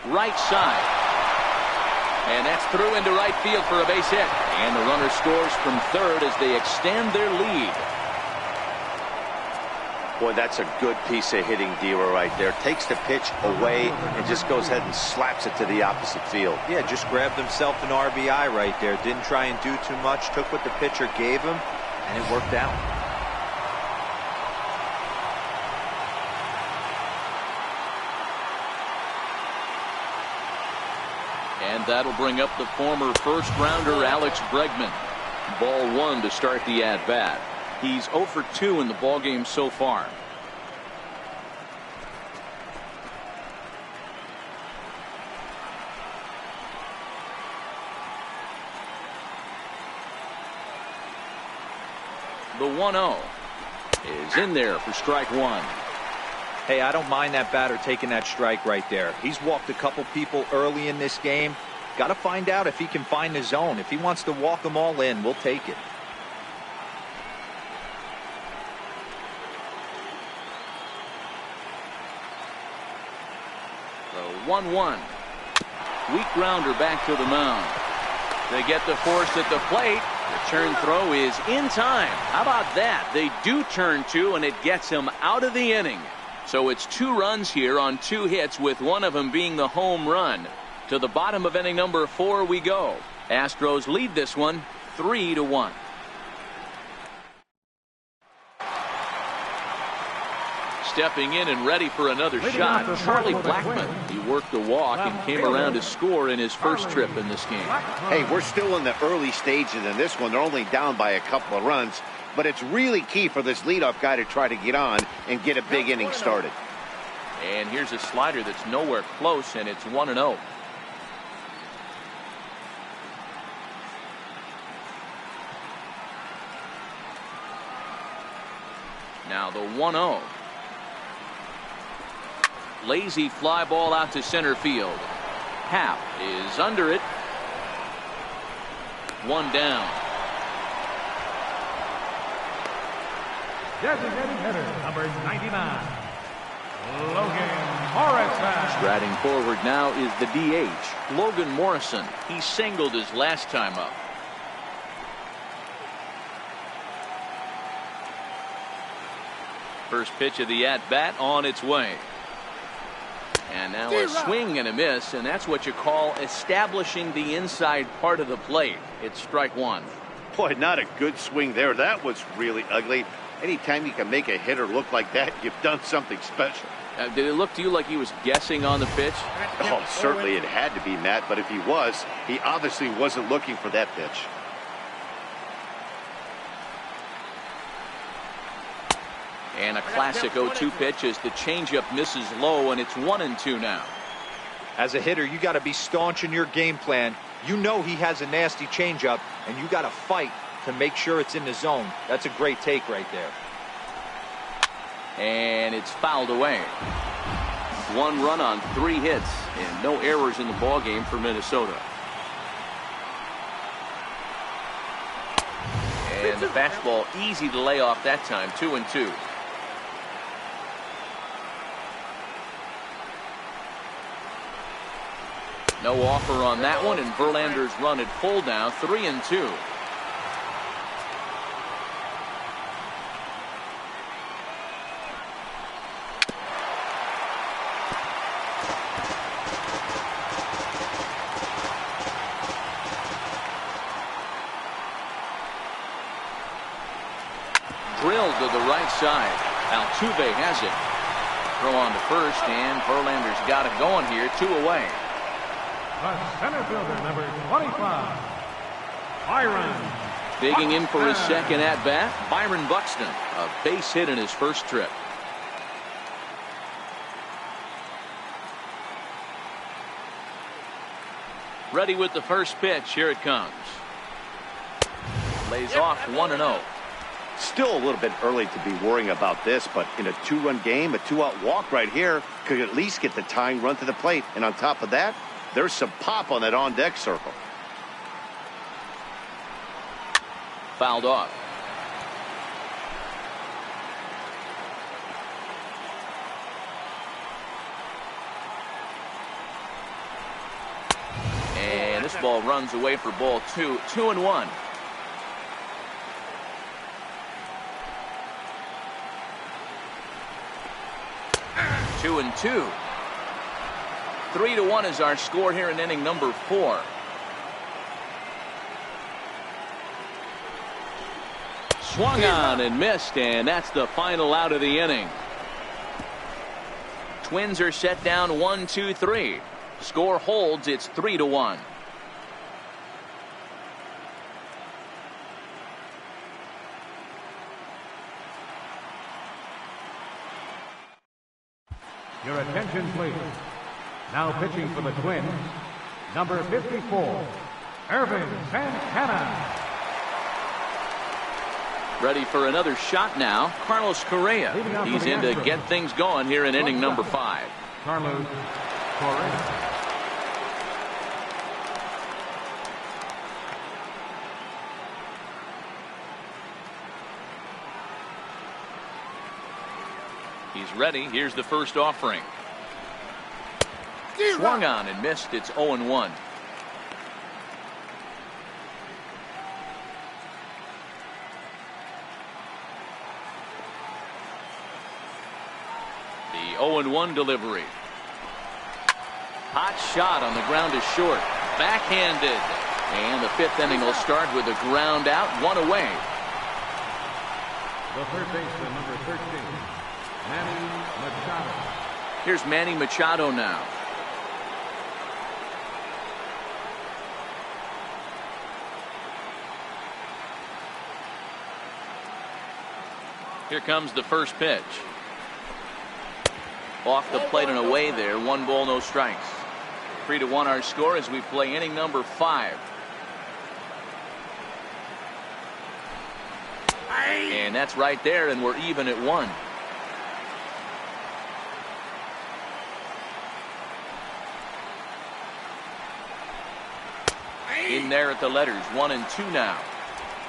Right side. And that's through into right field for a base hit. And the runner scores from third as they extend their lead. Boy, that's a good piece of hitting, Dero, right there. Takes the pitch away and just goes ahead and slaps it to the opposite field. Yeah, just grabbed himself an RBI right there. Didn't try and do too much. Took what the pitcher gave him, and it worked out. And that'll bring up the former first-rounder Alex Bregman. Ball 1 to start the at-bat. He's 0 for 2 in the ballgame so far. The 1-0 is in there for strike 1. Hey, I don't mind that batter taking that strike right there. He's walked a couple people early in this game. Got to find out if he can find the zone. If he wants to walk them all in, we'll take it. The 1-1. Weak grounder back to the mound. They get the force at the plate. The turn throw is in time. How about that? They do turn 2, and it gets him out of the inning. So it's 2 runs here on 2 hits, with one of them being the home run. To the bottom of inning number 4 we go. Astros lead this one 3-1. Stepping in and ready for another shot, Charlie Blackmon. He worked the walk and came around to score in his first trip in this game. Hey, we're still in the early stages in this one. They're only down by a couple of runs, but it's really key for this leadoff guy to try to get on and get a big inning started. And here's a slider that's nowhere close, and it's 1-0. Now the 1-0. Lazy fly ball out to center field. Happ is under it. 1 down. Designated hitter, number 99, Logan Morrison. Striding forward now is the DH, Logan Morrison. He singled his last time up. First pitch of the at-bat on its way. And now a swing and a miss, and that's what you call establishing the inside part of the plate. It's strike 1. Boy, not a good swing there. That was really ugly. Anytime you can make a hitter look like that, you've done something special. Did it look to you like he was guessing on the pitch? Oh, certainly it had to be, Matt, but if he was, he obviously wasn't looking for that pitch. And a classic 0-2 pitch as the changeup misses low, and it's 1-2 now. As a hitter, you got to be staunch in your game plan. You know he has a nasty changeup, and you got to fight to make sure it's in the zone. That's a great take right there. And it's fouled away. 1 run on 3 hits, and no errors in the ballgame for Minnesota. And the fastball easy to lay off that time. 2-2. No offer on that one, and Verlander's run at full now. 3-2. side. Altuve has it. Throw on to first, and Verlander's got it going here. 2 away. The center fielder, number 25, Byron. Digging in for his second at-bat, Byron Buxton. A base hit in his first trip. Ready with the first pitch. Here it comes. Lays off 1-0. Still a little bit early to be worrying about this, but in a 2-run game, a 2-out walk right here could at least get the tying run to the plate. And on top of that, there's some pop on that on-deck circle. Fouled off. And this ball runs away for ball 2. 2-1. Two and 2. 3-1 is our score here in inning number 4. Swung on and missed, and that's the final out of the inning. Twins are set down 1-2-3. Score holds. It's 3-1. Your attention, please. Now pitching for the Twins, number 54, Irvin Santana. Ready for another shot now, Carlos Correa. He's in to get things going here in inning number 5. Carlos Correa. He's ready. Here's the first offering. Swung on and missed. It's 0-1. The 0-1 delivery. Hot shot on the ground is short. Backhanded. And the 5th inning will start with a ground out, 1 away. The third baseman, number 13, Manny Machado. Here's Manny Machado now. Here comes the first pitch. Off the plate and away there. 1 ball, no strikes. 3-1 our score as we play inning number 5. And that's right there, and we're even at 1. In there at the letters, 1 and 2 now.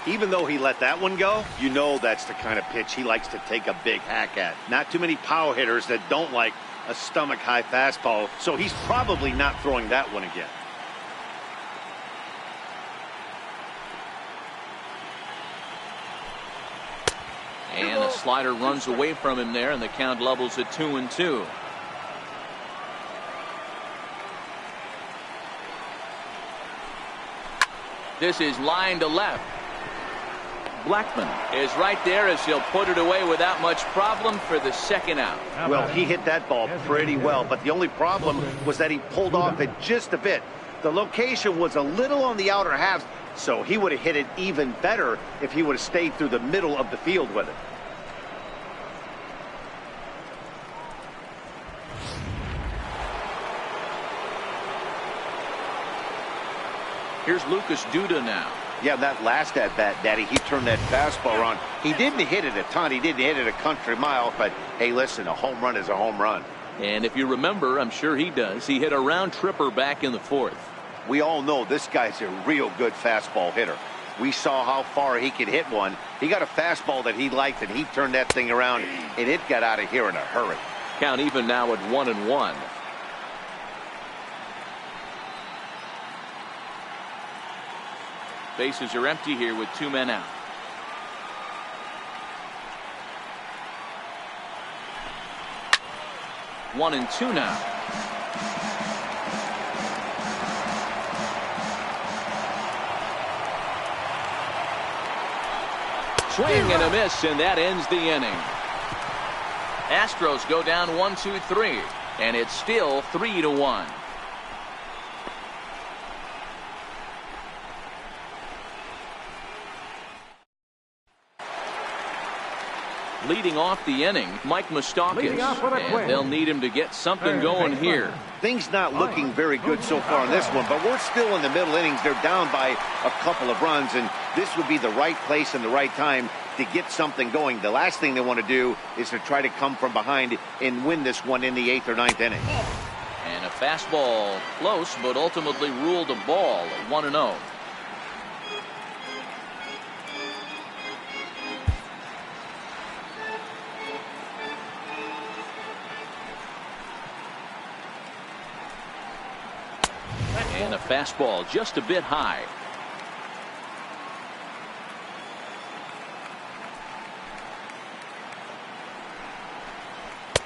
Even though he let that one go, you know that's the kind of pitch he likes to take a big hack at. Not too many power hitters that don't like a stomach-high fastball, so he's probably not throwing that one again. And a slider runs away from him there, and the count levels at 2-2. This is line to left. Blackman is right there as he'll put it away without much problem for the second out. Well, he hit that ball pretty well, but the only problem was that he pulled off it just a bit. The location was a little on the outer half, so he would have hit it even better if he would have stayed through the middle of the field with it. Here's Lucas Duda now. Yeah, that last at-bat, Daddy, he turned that fastball around. He didn't hit it a ton. He didn't hit it a country mile, but, hey, listen, a home run is a home run. And if you remember, I'm sure he does, he hit a round tripper back in the 4th. We all know this guy's a real good fastball hitter. We saw how far he could hit one. He got a fastball that he liked, and he turned that thing around, and it got out of here in a hurry. Count even now at 1-1. Bases are empty here with 2 men out. One and 2 now. Swing and a miss, and that ends the inning. Astros go down 1-2-3, and it's still 3-1. Leading off the inning, Mike Moustakas, and they'll need him to get something going here. Things not looking very good so far in this one, but we're still in the middle innings. They're down by a couple of runs, and this would be the right place and the right time to get something going. The last thing they want to do is to try to come from behind and win this one in the 8th or 9th inning. And a fastball close, but ultimately ruled a ball, 1-0. And a fastball just a bit high.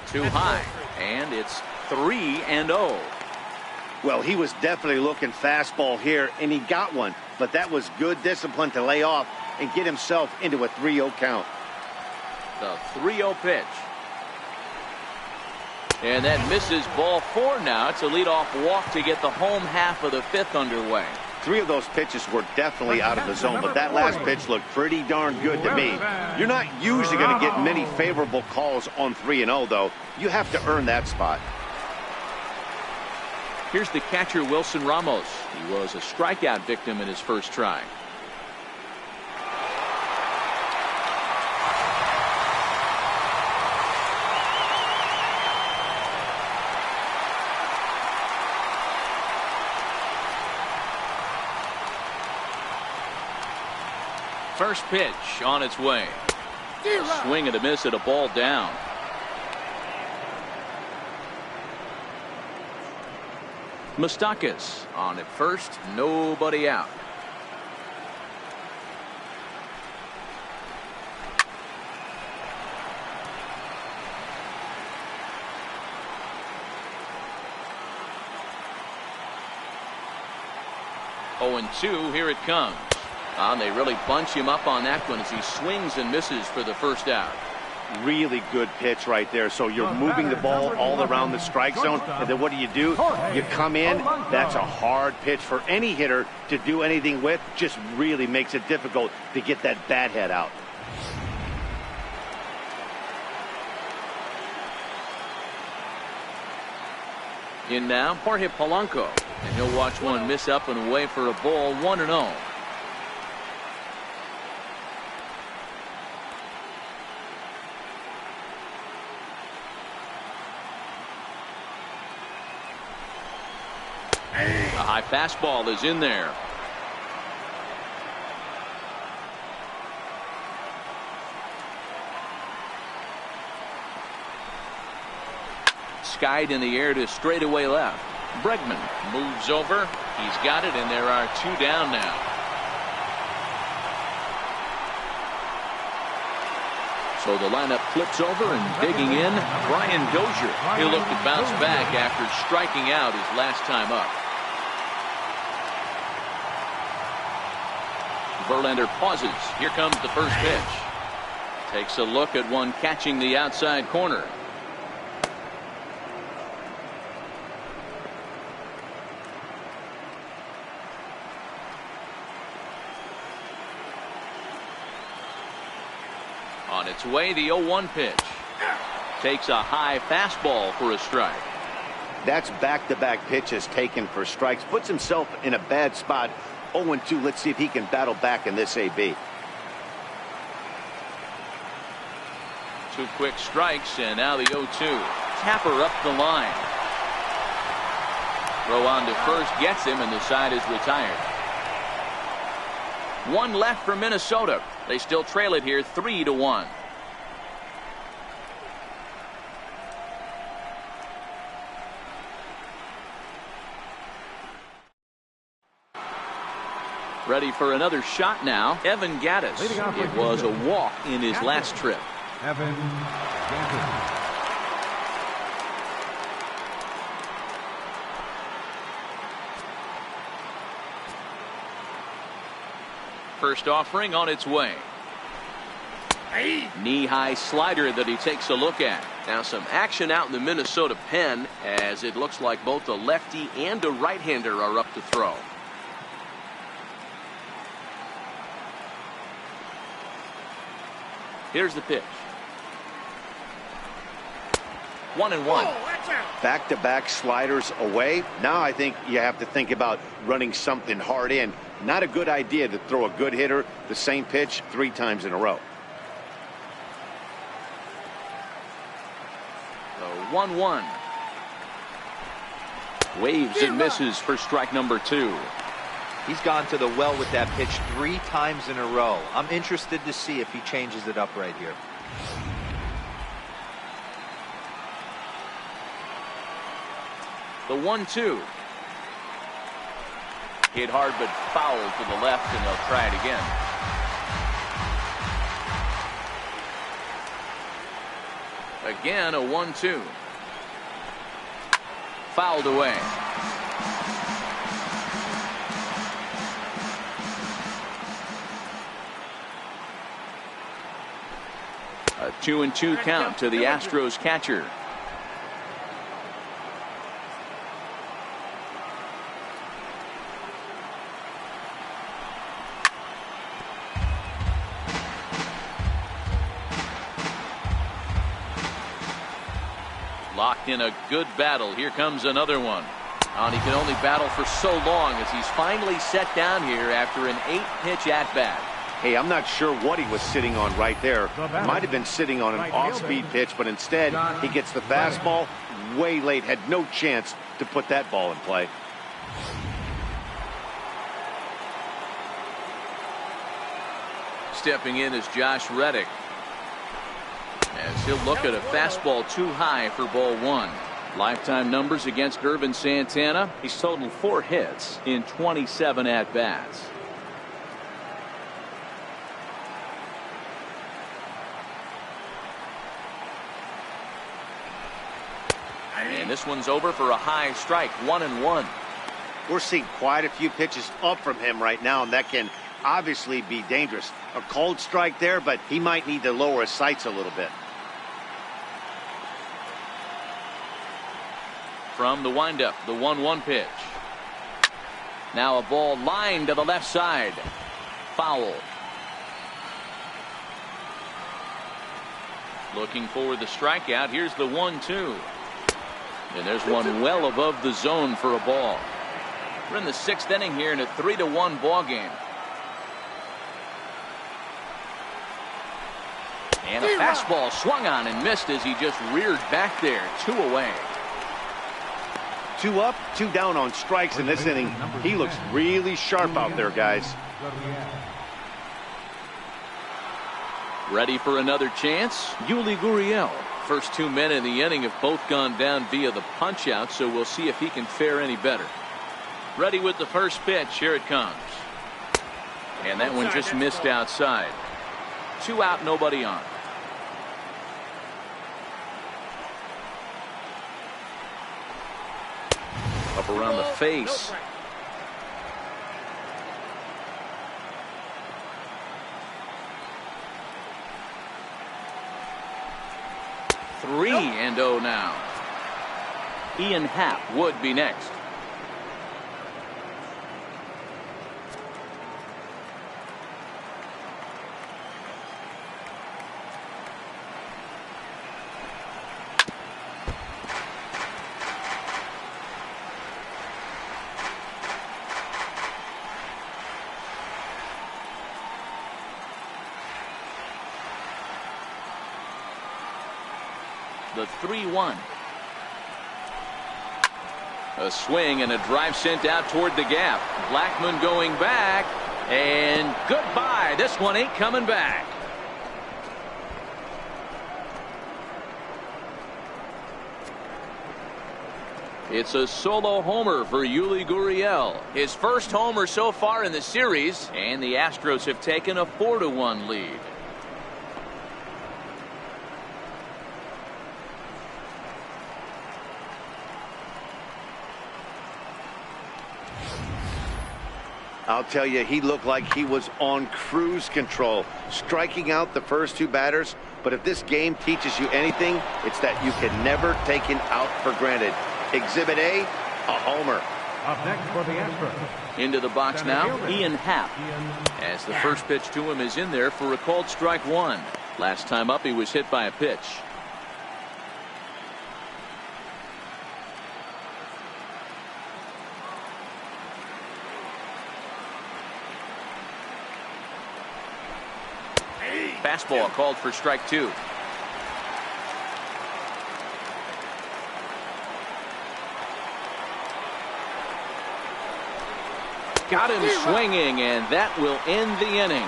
Too high, and it's 3-0. Well, he was definitely looking fastball here, and he got one. But that was good discipline to lay off and get himself into a 3-0 count. The 3-0 pitch. And that misses, ball 4 now. It's a leadoff walk to get the home half of the 5th underway. 3 of those pitches were definitely out of the zone, but that last pitch looked pretty darn good to me. You're not usually going to get many favorable calls on 3-0, though. You have to earn that spot. Here's the catcher, Wilson Ramos. He was a strikeout victim in his first try. First pitch on its way. A swing and a miss at a ball down. Moustakas on at first, nobody out. Oh, and 2, here it comes. And they really bunch him up on that one as he swings and misses for the first out. Really good pitch right there. So you're moving the ball all around the strike zone, and then what do? You come in. That's a hard pitch for any hitter to do anything with. Just really makes it difficult to get that bat head out. In now, Jorge Polanco, and he'll watch one miss up and away for a ball, 1-0. A high fastball is in there. Skied in the air to straightaway left. Bregman moves over. He's got it, and there are 2 down now. So the lineup flips over, and digging in, Brian Dozier. He'll look to bounce back after striking out his last time up. Verlander pauses. Here comes the first pitch. Takes a look at one catching the outside corner. On its way, the 0-1 pitch. Takes a high fastball for a strike. That's back-to-back pitches taken for strikes. Puts himself in a bad spot. 0-2. Let's see if he can battle back in this AB. 2 quick strikes, and now the 0-2. Tapper up the line. Throw on to first, gets him, and the side is retired. 1 left for Minnesota. They still trail it here, 3-1. Ready for another shot now. Evan Gattis. It was a walk in his last trip. Evan Gattis. First offering on its way. Knee-high slider that he takes a look at. Now some action out in the Minnesota pen, as it looks like both a lefty and a right-hander are up to throw. Here's the pitch. 1-1. Back-to-back sliders away. Now I think you have to think about running something hard in. Not a good idea to throw a good hitter the same pitch 3 times in a row. The 1-1. Waves and misses for strike number 2. He's gone to the well with that pitch 3 times in a row. I'm interested to see if he changes it up right here. The 1-2. Hit hard but foul to the left, and they'll try it again. Again, a 1-2. Fouled away. A 2-2 count to the Astros catcher. Locked in a good battle. Here comes another one. And he can only battle for so long as he's finally set down here after an 8-pitch at-bat. Hey, I'm not sure what he was sitting on right there. Might have been sitting on an off-speed pitch, but instead he gets the fastball way late. Had no chance to put that ball in play. Stepping in is Josh Reddick, as he'll look at a fastball too high for ball 1. Lifetime numbers against Irvin Santana. He's totaled 4 hits in 27 at-bats. And this one's over for a high strike. 1-1. We're seeing quite a few pitches up from him right now, and that can obviously be dangerous. A cold strike there, but he might need to lower his sights a little bit. From the windup, the 1-1 pitch. Now a ball lined to the left side. Foul. Looking for the strikeout. Here's the 1-2. And there's one well above the zone for a ball. We're in the 6th inning here in a 3-1 ball game. And a fastball swung on and missed as he just reared back there. 2 away. 2 up, 2 down on strikes in this inning. He looks really sharp out there, guys. Ready for another chance? Yuli Gurriel. First 2 men in the inning have both gone down via the punch out, so we'll see if he can fare any better. Ready with the first pitch. Here it comes. And that one just missed outside. 2 out, nobody on. Up around the face. Three and 0 now. Ian Happ would be next. The 3-1. A swing and a drive sent out toward the gap. Blackmon going back, and goodbye. This one ain't coming back. It's a solo homer for Yuli Gurriel. His first homer so far in the series, and the Astros have taken a 4-1 lead. I'll tell you, he looked like he was on cruise control, striking out the first 2 batters But if this game teaches you anything, it's that you can never take an out for granted. Exhibit A, a homer. Up next for the Astros. Into the box now, Ian Happ. As the first pitch to him is in there for a called strike one. Last time up, he was hit by a pitch. Fastball called for strike two. Got him swinging, and that will end the inning.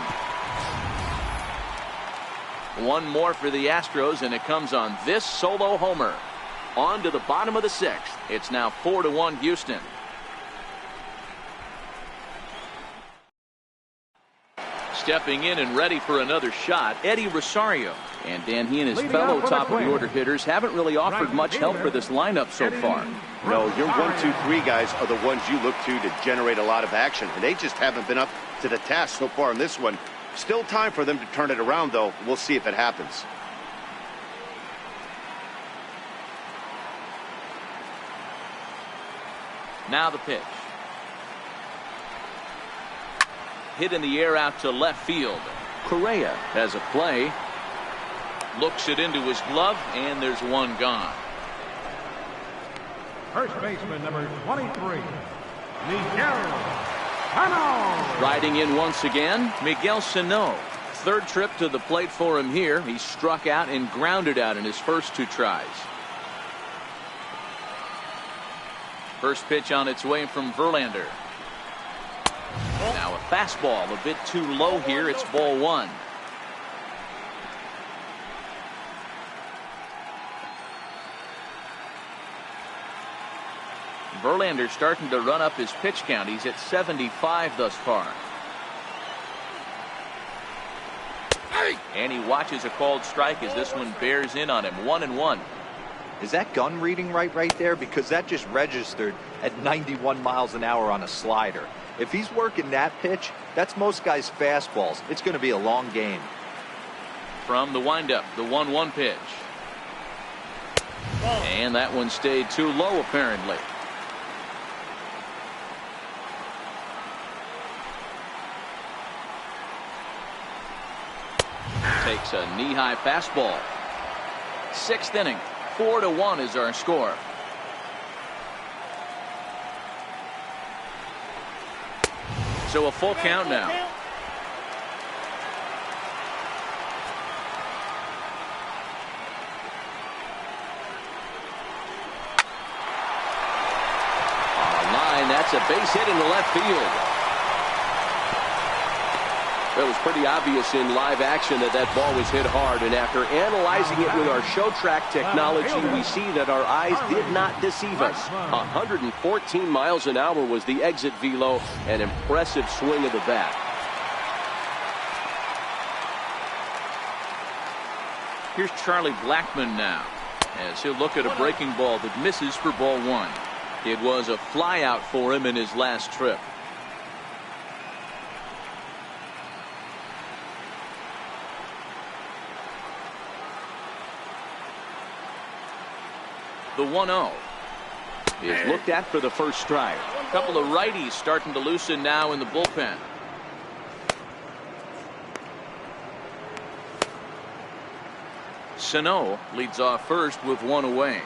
One more for the Astros, and it comes on this solo homer. On to the bottom of the sixth. It's now 4-1 Houston. Stepping in and ready for another shot, Eddie Rosario. And Dan, he and his fellow top-of-the-order hitters haven't really offered much help for this lineup so far. No, your 1, 2, 3 guys are the ones you look to generate a lot of action, and they just haven't been up to the task so far in this one. Still time for them to turn it around, though. We'll see if it happens. Now the pitch. Hit in the air out to left field. Correa has a play. Looks it into his glove, and there's one gone. First baseman number 23, Miguel Sano. Riding in once again, Miguel Sano. Third trip to the plate for him here. He struck out and grounded out in his first two tries. First pitch on its way from Verlander. Now a fastball a bit too low here. It's ball one. Verlander starting to run up his pitch count. He's at 75 thus far. And he watches a called strike as this one bears in on him. 1-1. Is that gun reading right there? Because that just registered at 91 miles an hour on a slider. If he's working that pitch, that's most guys' fastballs. It's going to be a long game. From the windup, the 1-1 pitch. And that one stayed too low, apparently. Takes a knee-high fastball. Sixth inning. 4-1 is our score. So a full count now. On a line, that's a base hit into left field. It was pretty obvious in live action that that ball was hit hard, and after analyzing it with our show track technology, we see that our eyes did not deceive us. 114 miles an hour was the exit velo, an impressive swing of the bat. Here's Charlie Blackmon now, as he'll look at a breaking ball that misses for ball one. It was a flyout for him in his last trip. The 1-0 is looked at for the first strike. A couple of righties starting to loosen now in the bullpen. Sano leads off first with one away.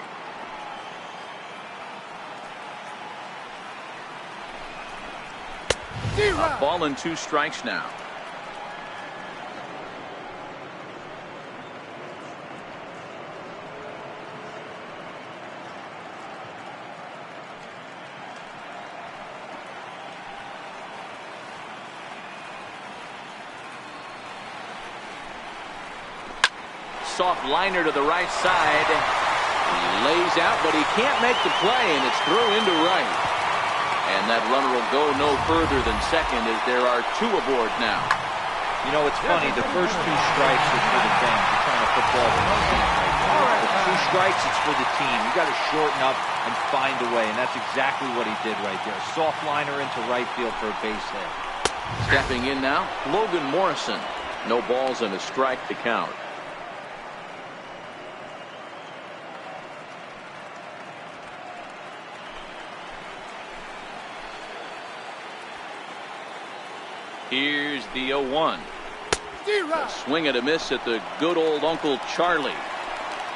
A ball and two strikes now. Soft liner to the right side. He lays out, but he can't make the play, and it's through into right. And that runner will go no further than second as there are two aboard now. You know, it's funny. The first two strikes are for the fans. You're trying to put balls in the team right there. The two strikes, it's for the team. You got to shorten up and find a way, and that's exactly what he did right there. Soft liner into right field for a base hit. Stepping in now, Logan Morrison. No balls and a strike to count. Here's the 0-1. A swing and a miss at the good old Uncle Charlie.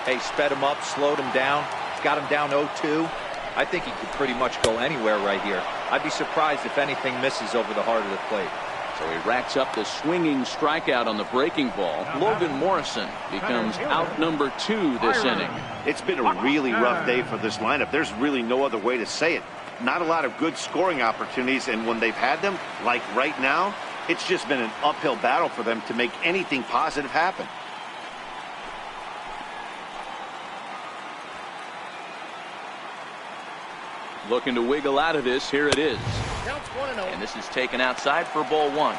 Hey, sped him up, slowed him down, got him down 0-2. I think he could pretty much go anywhere right here. I'd be surprised if anything misses over the heart of the plate. So he racks up the swinging strikeout on the breaking ball. Logan Morrison becomes out number 2 this inning. It's been a really rough day for this lineup. There's really no other way to say it. Not a lot of good scoring opportunities, and when they've had them, like right now, it's just been an uphill battle for them to make anything positive happen. Looking to wiggle out of this. Here it is. And this is taken outside for ball 1.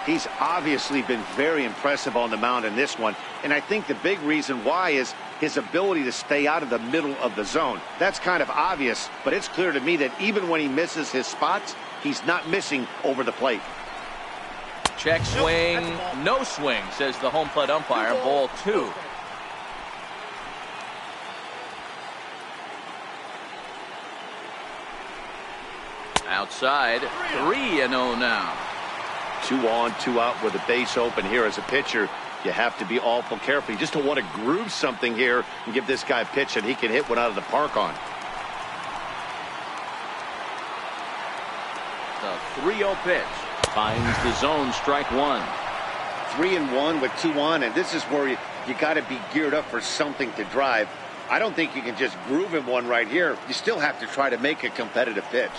He's obviously been very impressive on the mound in this one, and I think the big reason why is his ability to stay out of the middle of the zone. That's kind of obvious, but it's clear to me that even when he misses his spots, he's not missing over the plate. Check swing, no swing, says the home plate umpire. Ball 2. Outside, 3-0 now. 2 on, 2 out with a base open here. As a pitcher, you have to be awful careful. You just don't want to groove something here and give this guy a pitch that he can hit one out of the park on. The 3-0 pitch finds the zone, strike 1. 3-1 with 2 on, and this is where you got to be geared up for something to drive. I don't think you can just groove him one right here. You still have to try to make a competitive pitch.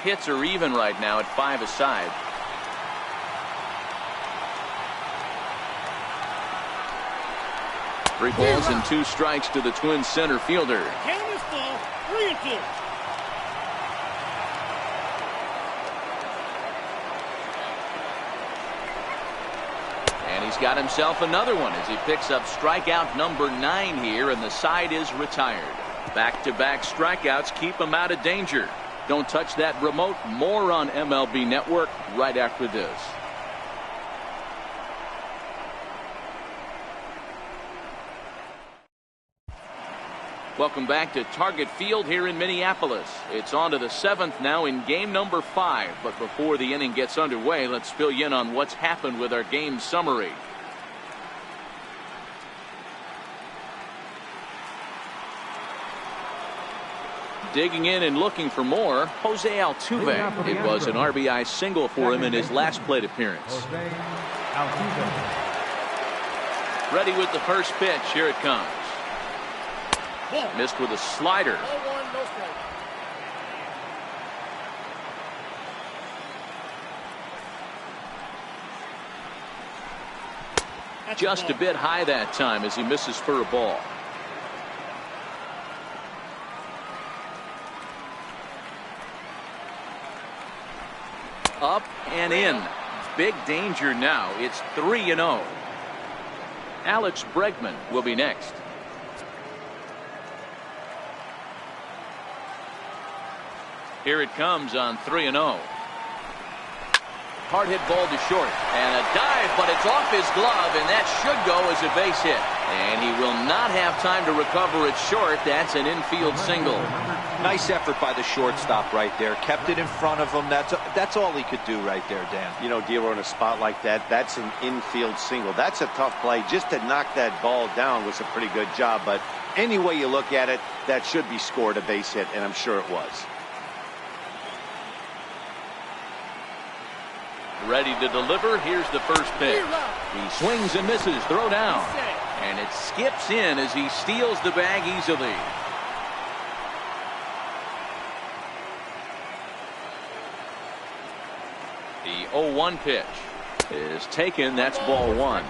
Hits are even right now at 5 aside. Three balls and 2 strikes to the Twins center fielder. Count is full, 3-2. And he's got himself another one as he picks up strikeout number 9 here, and the side is retired. Back-to-back strikeouts keep him out of danger. Don't touch that remote. More on MLB Network right after this. Welcome back to Target Field here in Minneapolis. It's on to the 7th now in game number 5. But before the inning gets underway, let's fill you in on what's happened with our game summary. Digging in and looking for more, Jose Altuve. It was an RBI single for him in his last plate appearance. Ready with the first pitch. Here it comes. Missed with a slider. Just a bit high that time as he misses for a ball. Up and in. Big danger now. It's 3-0. Alex Bregman will be next. Here it comes on 3-0. Hard hit ball to short. And a dive, but it's off his glove, and that should go as a base hit. And he will not have time to recover it short. That's an infield single. Nice effort by the shortstop right there. Kept it in front of him. That's all he could do right there, Dan. You know, Dealer, in a spot like that, that's an infield single. That's a tough play. Just to knock that ball down was a pretty good job. But any way you look at it, that should be scored a base hit, and I'm sure it was. Ready to deliver. Here's the first pitch. He swings and misses. Throw down. And it skips in as he steals the bag easily. The 0-1 pitch is taken. That's ball 1.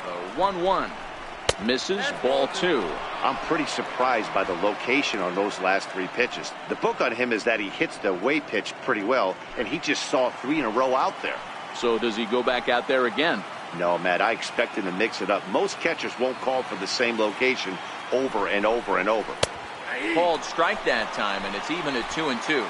The 1-1. Misses, ball 2. I'm pretty surprised by the location on those last 3 pitches. The book on him is that he hits the away pitch pretty well, and he just saw 3 in a row out there. So does he go back out there again? No, Matt, I expect him to mix it up. Most catchers won't call for the same location over and over and over. Called strike that time, and it's even at 2-2.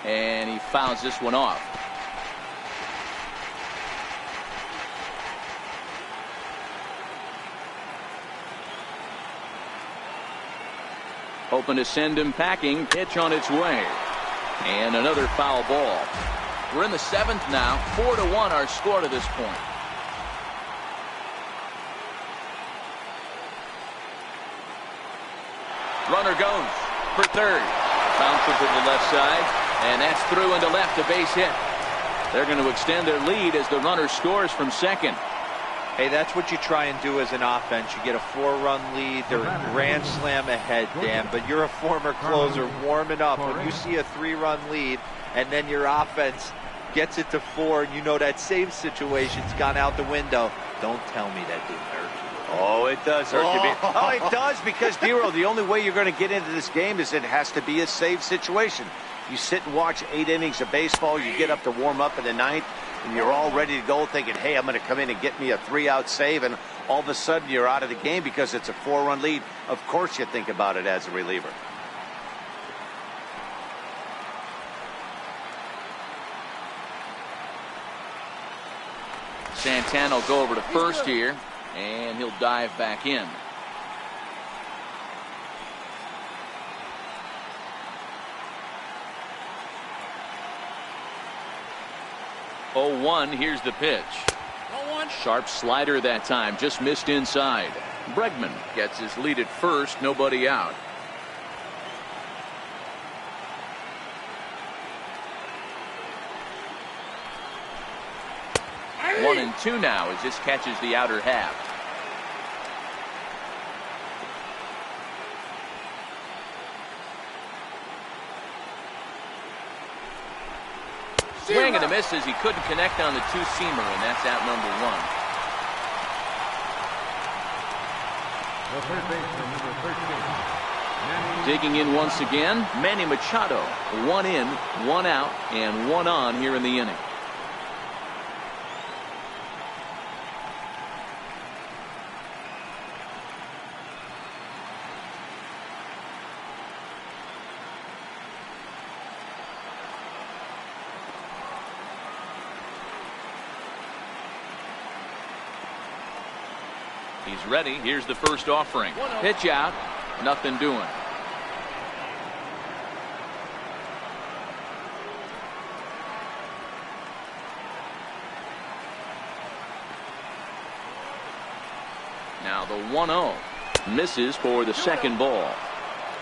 And he fouls this one off. Hoping to send him packing. Pitch on its way. And another foul ball. We're in the 7th now. 4-1 our score to this point. Runner goes for third. Bounces to the left side. And that's through into left, a base hit. They're going to extend their lead as the runner scores from second. Hey, that's what you try and do as an offense. You get a 4-run lead. They're grand slam ahead, Dan, but you're a former closer warming up. When you see a 3-run lead and then your offense gets it to 4 and you know that same situation's gone out the window, don't tell me that didn't hurt you. Oh, it does hurt you. Oh, it does, because, Dero, the only way you're going to get into this game is it has to be a save situation. You sit and watch 8 innings of baseball, you get up to warm up in the 9th, and you're all ready to go thinking, hey, I'm going to come in and get me a 3-out save, and all of a sudden you're out of the game because it's a 4-run lead. Of course you think about it as a reliever. Santana will go over to first here, and he'll dive back in. Oh, 1, here's the pitch. Sharp slider that time, just missed inside. Bregman gets his lead at first, nobody out. One and 2 now as this catches the outer half. Swing and a miss as he couldn't connect on the 2-seamer, and that's out number 1. The third baseman, number 13. Digging in once again, Manny Machado. 1 in, 1 out, and 1 on here in the inning. He's ready. Here's the first offering. Pitch out. Nothing doing. Now the 1-0. Misses for the second ball.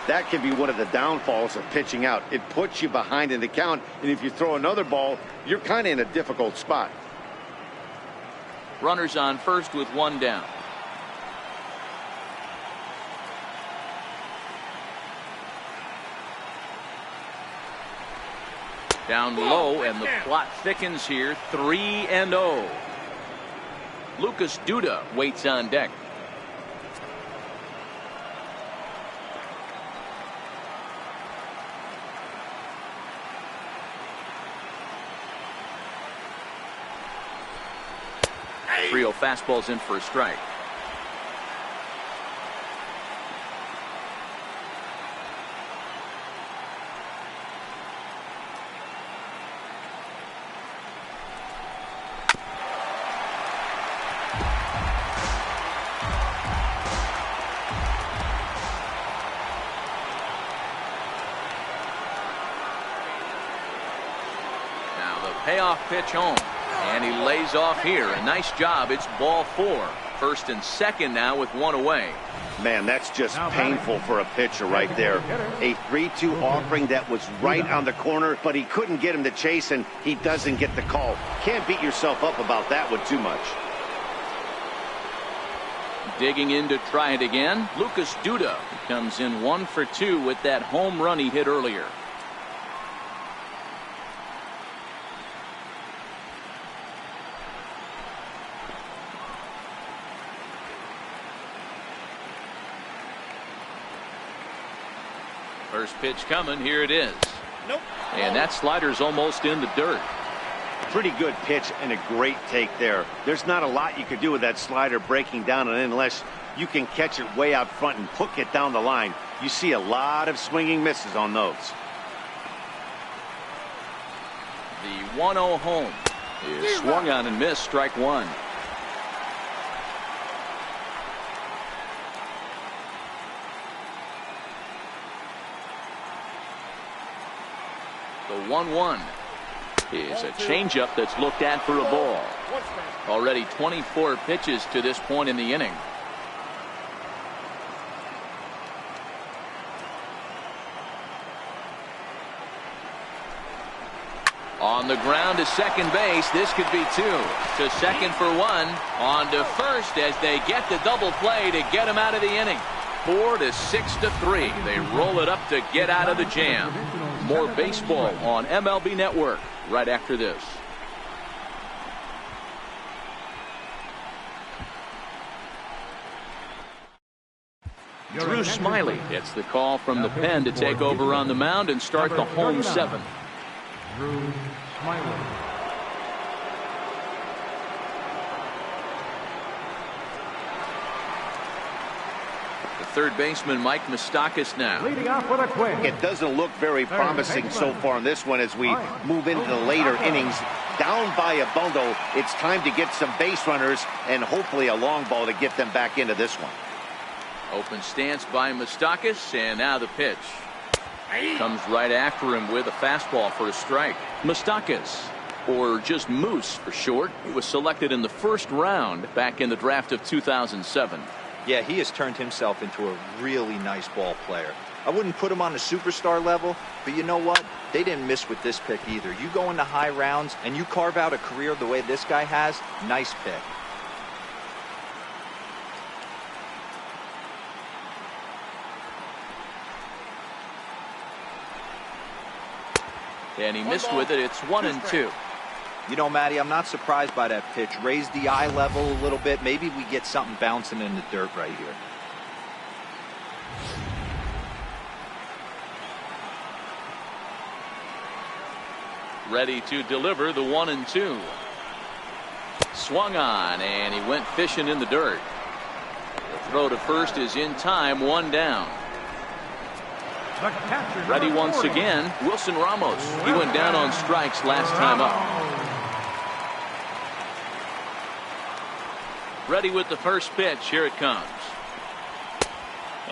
That can be one of the downfalls of pitching out. It puts you behind in the count, and if you throw another ball, you're kind of in a difficult spot. Runners on first with 1 down. Down low, and the plot thickens here. 3-0. Lucas Duda waits on deck. Trio fastballs in for a strike. Payoff pitch home, and he lays off here. A nice job. It's ball 4. First and second now with 1 away. Man, that's just painful for a pitcher right there. A 3-2 offering that was right on the corner, but he couldn't get him to chase, and he doesn't get the call. Can't beat yourself up about that one too much. Digging in to try it again. Lucas Duda comes in 1 for 2 with that home run he hit earlier. First pitch coming. Here it is. Nope. And that slider's almost in the dirt. Pretty good pitch and a great take there. There's not a lot you could do with that slider breaking down and in unless you can catch it way out front and hook it down the line. You see a lot of swinging misses on those. 1-0 home. Is swung on and missed, strike one. The 1-1 is a changeup that's looked at for a ball. Already 24 pitches to this point in the inning. On the ground to second base. This could be two. To second for one. On to first as they get the double play to get him out of the inning. 4-6-3. They roll it up to get out of the jam. More baseball on MLB Network right after this. Drew Smiley gets the call from the pen to take over on the mound and start the home seventh. Drew Smiley. The third baseman, Mike Moustakas, now. Leading off with a twin. It doesn't look very promising so far in this one as we move into the later innings. Down by a bundle, it's time to get some base runners and hopefully a long ball to get them back into this one. Open stance by Moustakas, and now the pitch. Comes right after him with a fastball for a strike. Moustakas, or just Moose for short, was selected in the first round back in the draft of 2007. Yeah, he has turned himself into a really nice ball player. I wouldn't put him on a superstar level, but you know what? They didn't miss with this pick either. You go into high rounds and you carve out a career the way this guy has, nice pick. And he missed with it. It's 1-2. You know, Matty, I'm not surprised by that pitch. Raise the eye level a little bit. Maybe we get something bouncing in the dirt right here. Ready to deliver the 1-2. Swung on, and he went fishing in the dirt. The throw to first is in time, one down. Ready once again, Wilson Ramos. He went down on strikes last time up. Ready with the first pitch. Here it comes.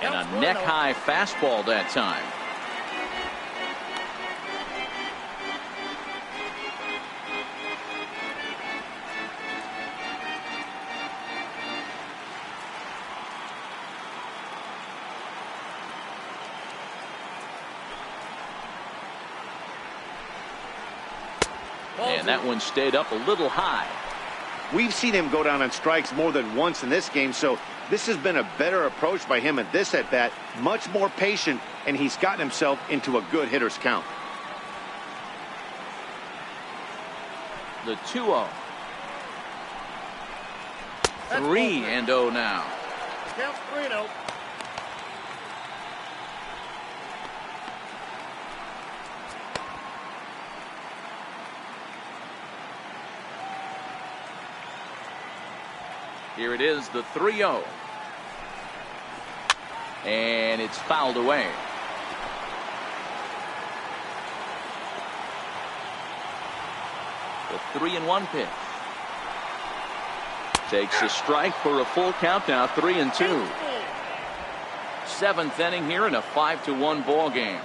And a neck-high fastball that time. And that one stayed up a little high. We've seen him go down on strikes more than once in this game, so this has been a better approach by him at this at-bat. Much more patient, and he's gotten himself into a good hitter's count. The 2-0. 3-0 now. Count 3-0. Here it is, the 3-0. And it's fouled away. The 3-1 pitch. Takes a strike for a full count now, 3-2. Seventh inning here in a 5-1 ball game.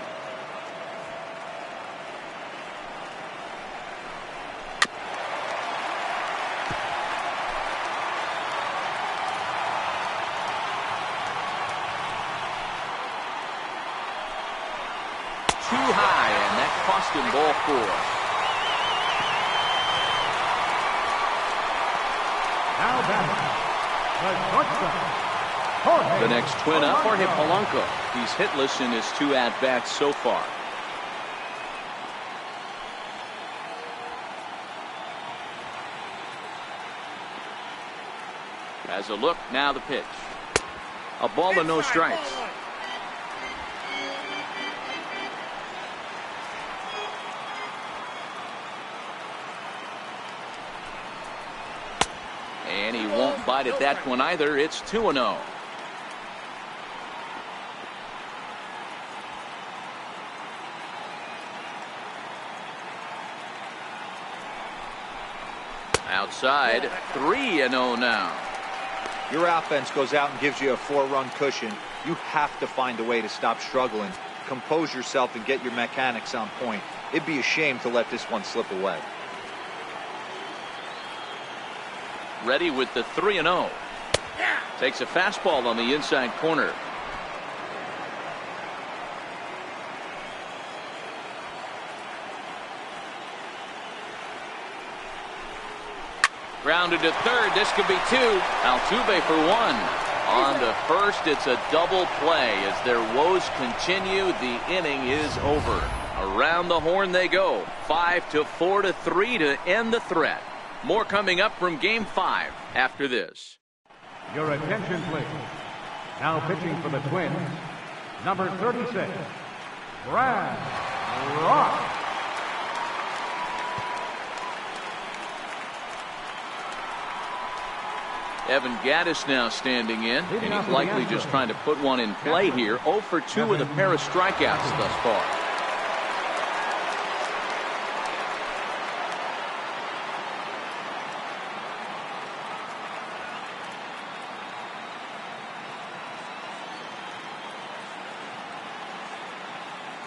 Too high, and that cost him ball four. Now batting, The next twin up, Jorge Polanco. He's hitless in his 2 at-bats so far. As a look, now the pitch. A ball and no strikes. And he won't bite at that one either. It's 2-0. Outside, 3-0 now. Your offense goes out and gives you a 4-run cushion. You have to find a way to stop struggling. Compose yourself and get your mechanics on point. It'd be a shame to let this one slip away. Ready with the 3-0. Takes a fastball on the inside corner. Grounded to third. This could be two. Altuve for one. On the first, it's a double play. As their woes continue, the inning is over. Around the horn they go. 5-4 to 3 to end the threat. More coming up from Game 5 after this. Your attention, please. Now pitching for the Twins, number 36, Brad Rock. Evan Gaddis now standing in, and he's likely just trying to put one in play here. 0 for 2 with a pair of strikeouts thus far.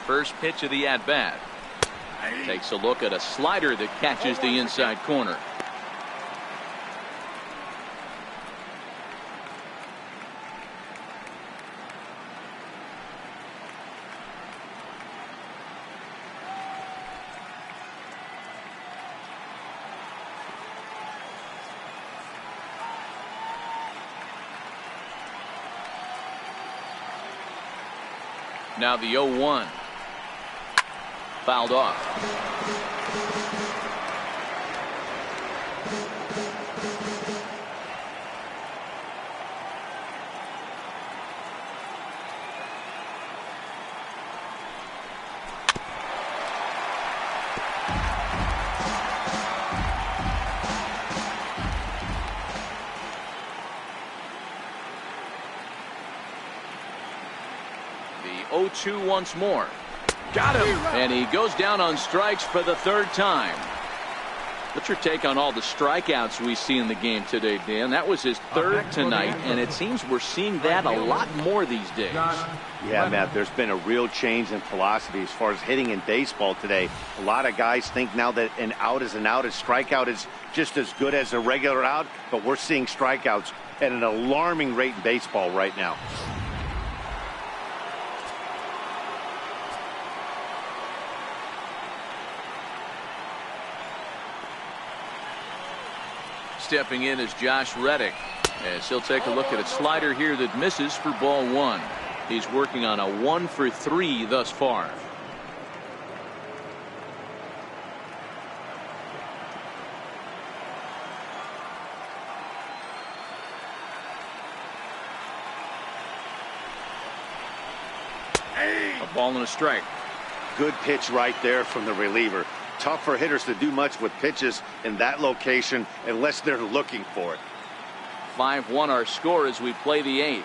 First pitch of the at-bat. Takes a look at a slider that catches the inside corner. Now the 0-1. Fouled off. The 0-2 once more. Got him. And he goes down on strikes for the third time. What's your take on all the strikeouts we see in the game today, Dan? That was his third tonight, and it seems we're seeing that a lot more these days. Yeah, Matt, there's been a real change in philosophy as far as hitting in baseball today. A lot of guys think now that an out is an out. A strikeout is just as good as a regular out, but we're seeing strikeouts at an alarming rate in baseball right now. Stepping in is Josh Reddick, as he'll take a look at a slider here that misses for ball one. He's working on a 1 for 3 thus far. A ball and a strike. Good pitch right there from the reliever. Tough for hitters to do much with pitches in that location unless they're looking for it. 5-1 our score as we play the 8th.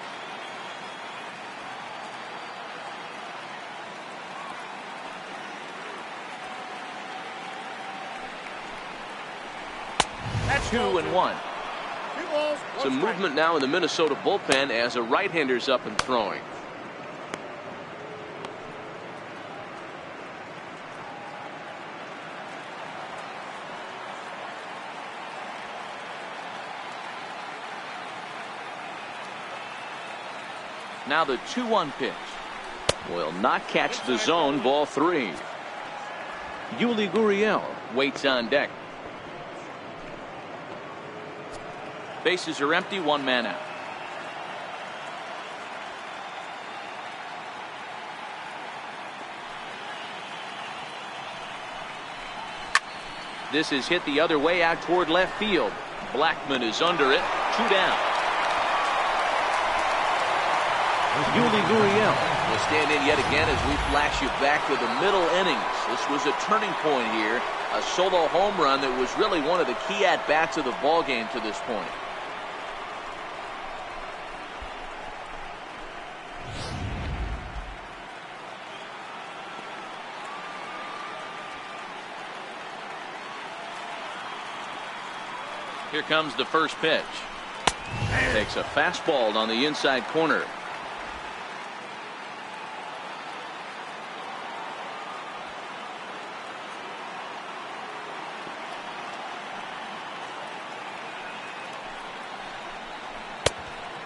That's 2-1. Some movement now in the Minnesota bullpen as a right-hander's up and throwing. Now the 2-1 pitch will not catch the zone. Ball 3. Yuli Gurriel waits on deck. Bases are empty. 1 man out. This is hit the other way out toward left field. Blackman is under it. 2 down. Yuli Gurriel will stand in yet again as we flash you back to the middle innings. This was a turning point here. A solo home run that was really one of the key at-bats of the ballgame to this point. Here comes the first pitch. Takes a fastball on the inside corner.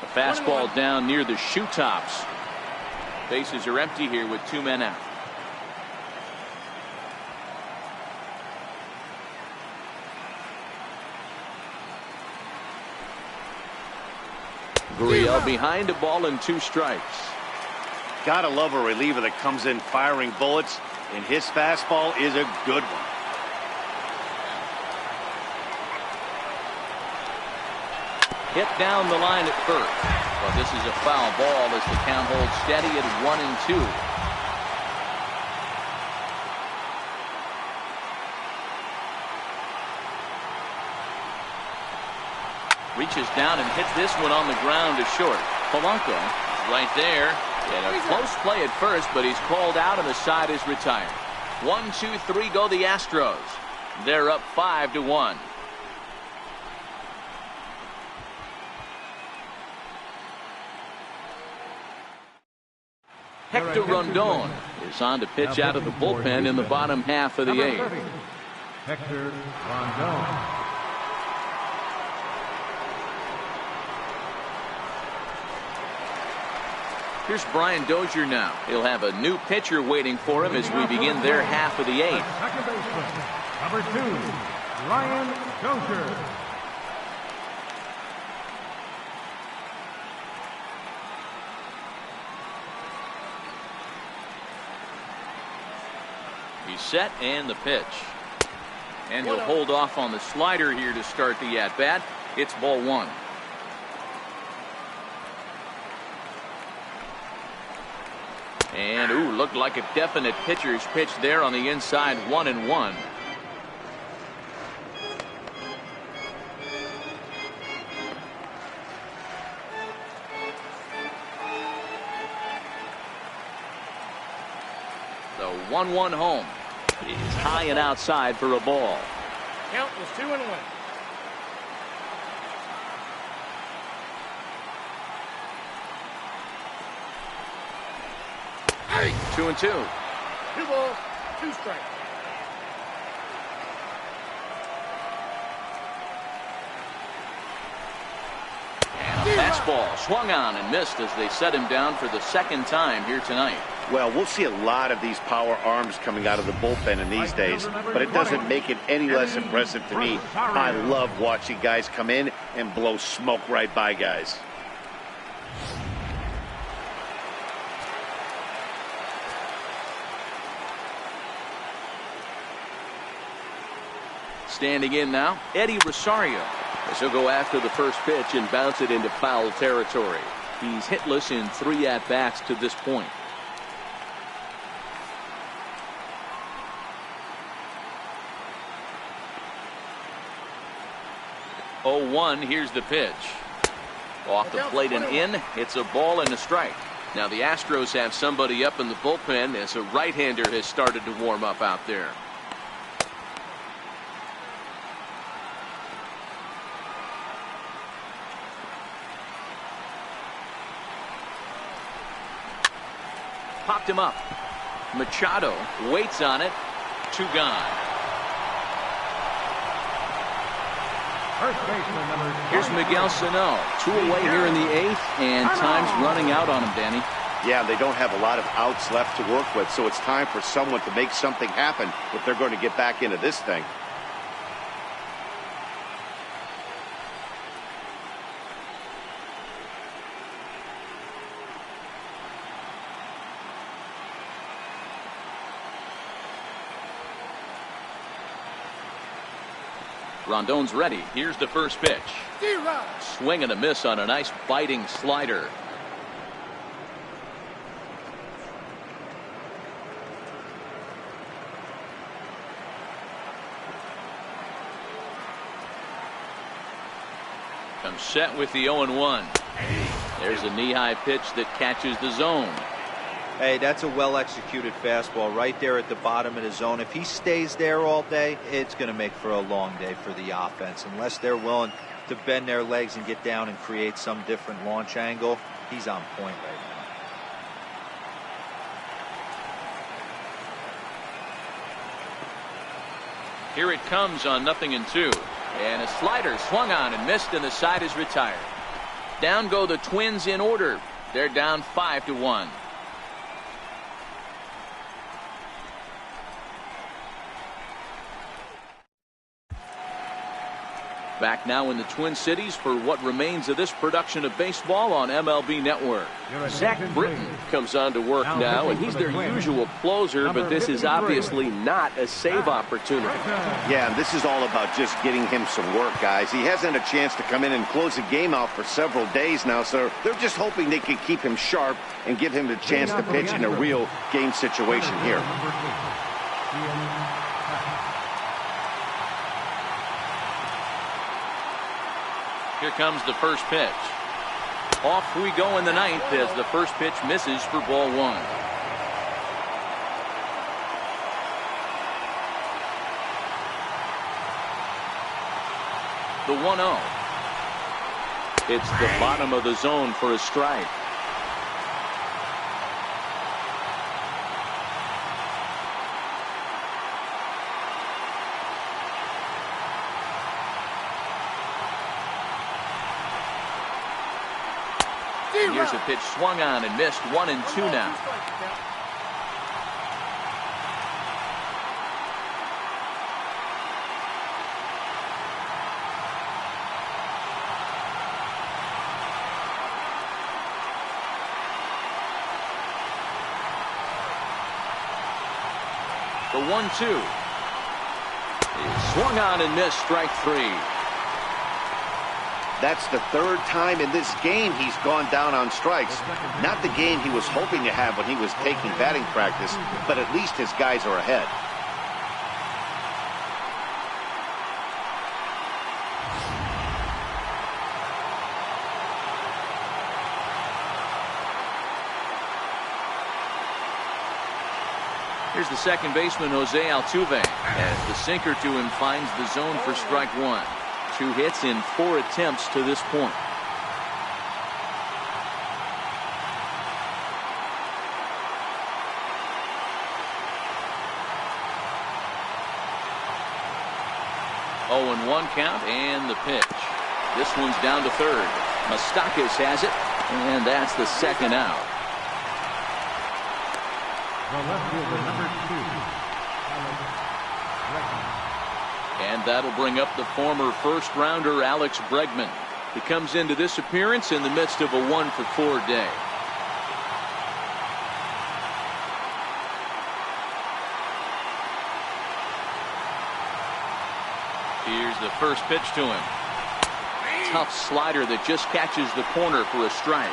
A fastball down near the shoe tops. Bases are empty here with 2 men out. Gurriel behind, a ball and 2 strikes. Gotta love a reliever that comes in firing bullets, and his fastball is a good one. Hit down the line at first. But this is a foul ball as the count holds steady at 1-2. Reaches down and hits this one on the ground to short. Polanco right there. And a close play at first, but he's called out and the side is retired. 1, 2, 3 go the Astros. They're up 5-1. Hector Rondon is on to pitch out of the bullpen in the bottom half of the 8th. Hector Rondon. Here's Brian Dozier now. He'll have a new pitcher waiting for him as we begin their half of the 8th. Second baseman, number 2, Brian Dozier. He's set and the pitch. And he'll hold off on the slider here to start the at-bat. It's ball 1. And, ooh, looked like a definite pitcher's pitch there on the inside, 1-1. The 1-1 home is high and outside for a ball. Count was 2-1. 2-2. 2 balls, 2 strikes. And a fastball swung on and missed as they set him down for the 2nd time here tonight. Well, we'll see a lot of these power arms coming out of the bullpen in these days, but it doesn't make it any less impressive to me. I love watching guys come in and blow smoke right by guys. Standing in now, Eddie Rosario, as he'll go after the first pitch and bounce it into foul territory. He's hitless in 3 at-bats to this point. 0-1, here's the pitch. Off the plate and in, it's a ball and a strike. Now the Astros have somebody up in the bullpen as a right-hander has started to warm up out there. Popped him up. Machado waits on it. 2 gone. First baseman, number 2. Here's Miguel Sano. 2 away here in the 8th, and time's running out on him, Danny. Yeah, they don't have a lot of outs left to work with, so it's time for someone to make something happen if they're going to get back into this thing. Rondon's ready. Here's the first pitch. Swing and a miss on a nice biting slider. Comes set with the 0-1. There's a knee-high pitch that catches the zone. Hey, that's a well-executed fastball right there at the bottom of the zone. If he stays there all day, it's going to make for a long day for the offense. Unless they're willing to bend their legs and get down and create some different launch angle, he's on point right now. Here it comes on 0-2. And a slider swung on and missed, and the side is retired. Down go the Twins in order. They're down 5-1. Back now in the Twin Cities for what remains of this production of baseball on MLB Network. Zach Britton comes on to work now, and he's their usual closer, but this is obviously not a save opportunity. Yeah, this is all about just getting him some work, guys. He hasn't had a chance to come in and close the game out for several days now, so they're just hoping they can keep him sharp and give him the chance to pitch in a real game situation here. Here comes the first pitch. Off we go in the ninth as the first pitch misses for ball one. The 1-0. It's the bottom of the zone for a strike. Here's a pitch swung on and missed. 1-2 now. The 1-2. He swung on and missed. Strike three. That's the third time in this game he's gone down on strikes. Not the game he was hoping to have when he was taking batting practice, but at least his guys are ahead. Here's the second baseman, Jose Altuve, as the sinker to him finds the zone for strike one. 2 hits in 4 attempts to this point. Oh, and 1 count, and the pitch. This one's down to third. Moustakas has it, and that's the second out. The left fielder, number 2. And that'll bring up the former first-rounder Alex Bregman. He comes into this appearance in the midst of a 1-for-4 day. Here's the first pitch to him. Tough slider that just catches the corner for a strike.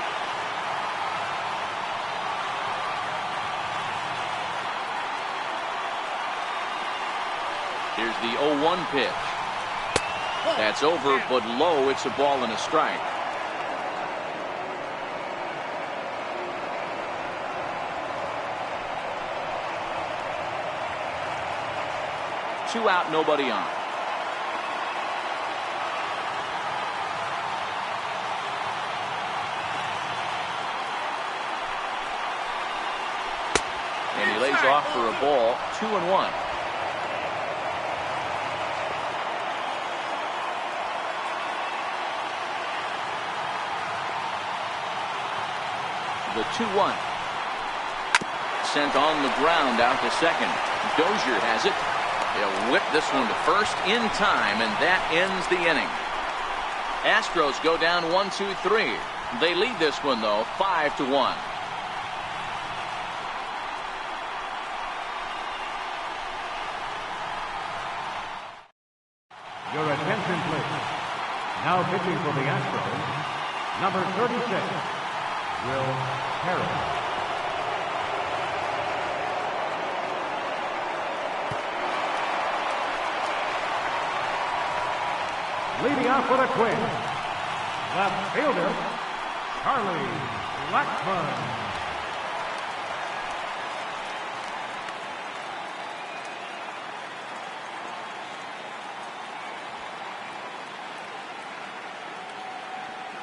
Here's the 0-1 pitch. That's over, but low. It's a ball and a strike. Two out, nobody on. And he lays off for a ball. 2-1. The 2-1. Sent on the ground out to second. Dozier has it. He'll whip this one to first in time, and that ends the inning. Astros go down 1-2-3. They lead this one, though, 5-1. Your attention, please. Now pitching for the Astros, number 36, Will Harris. Leading off for the Twins, left fielder, Charlie Blackmon.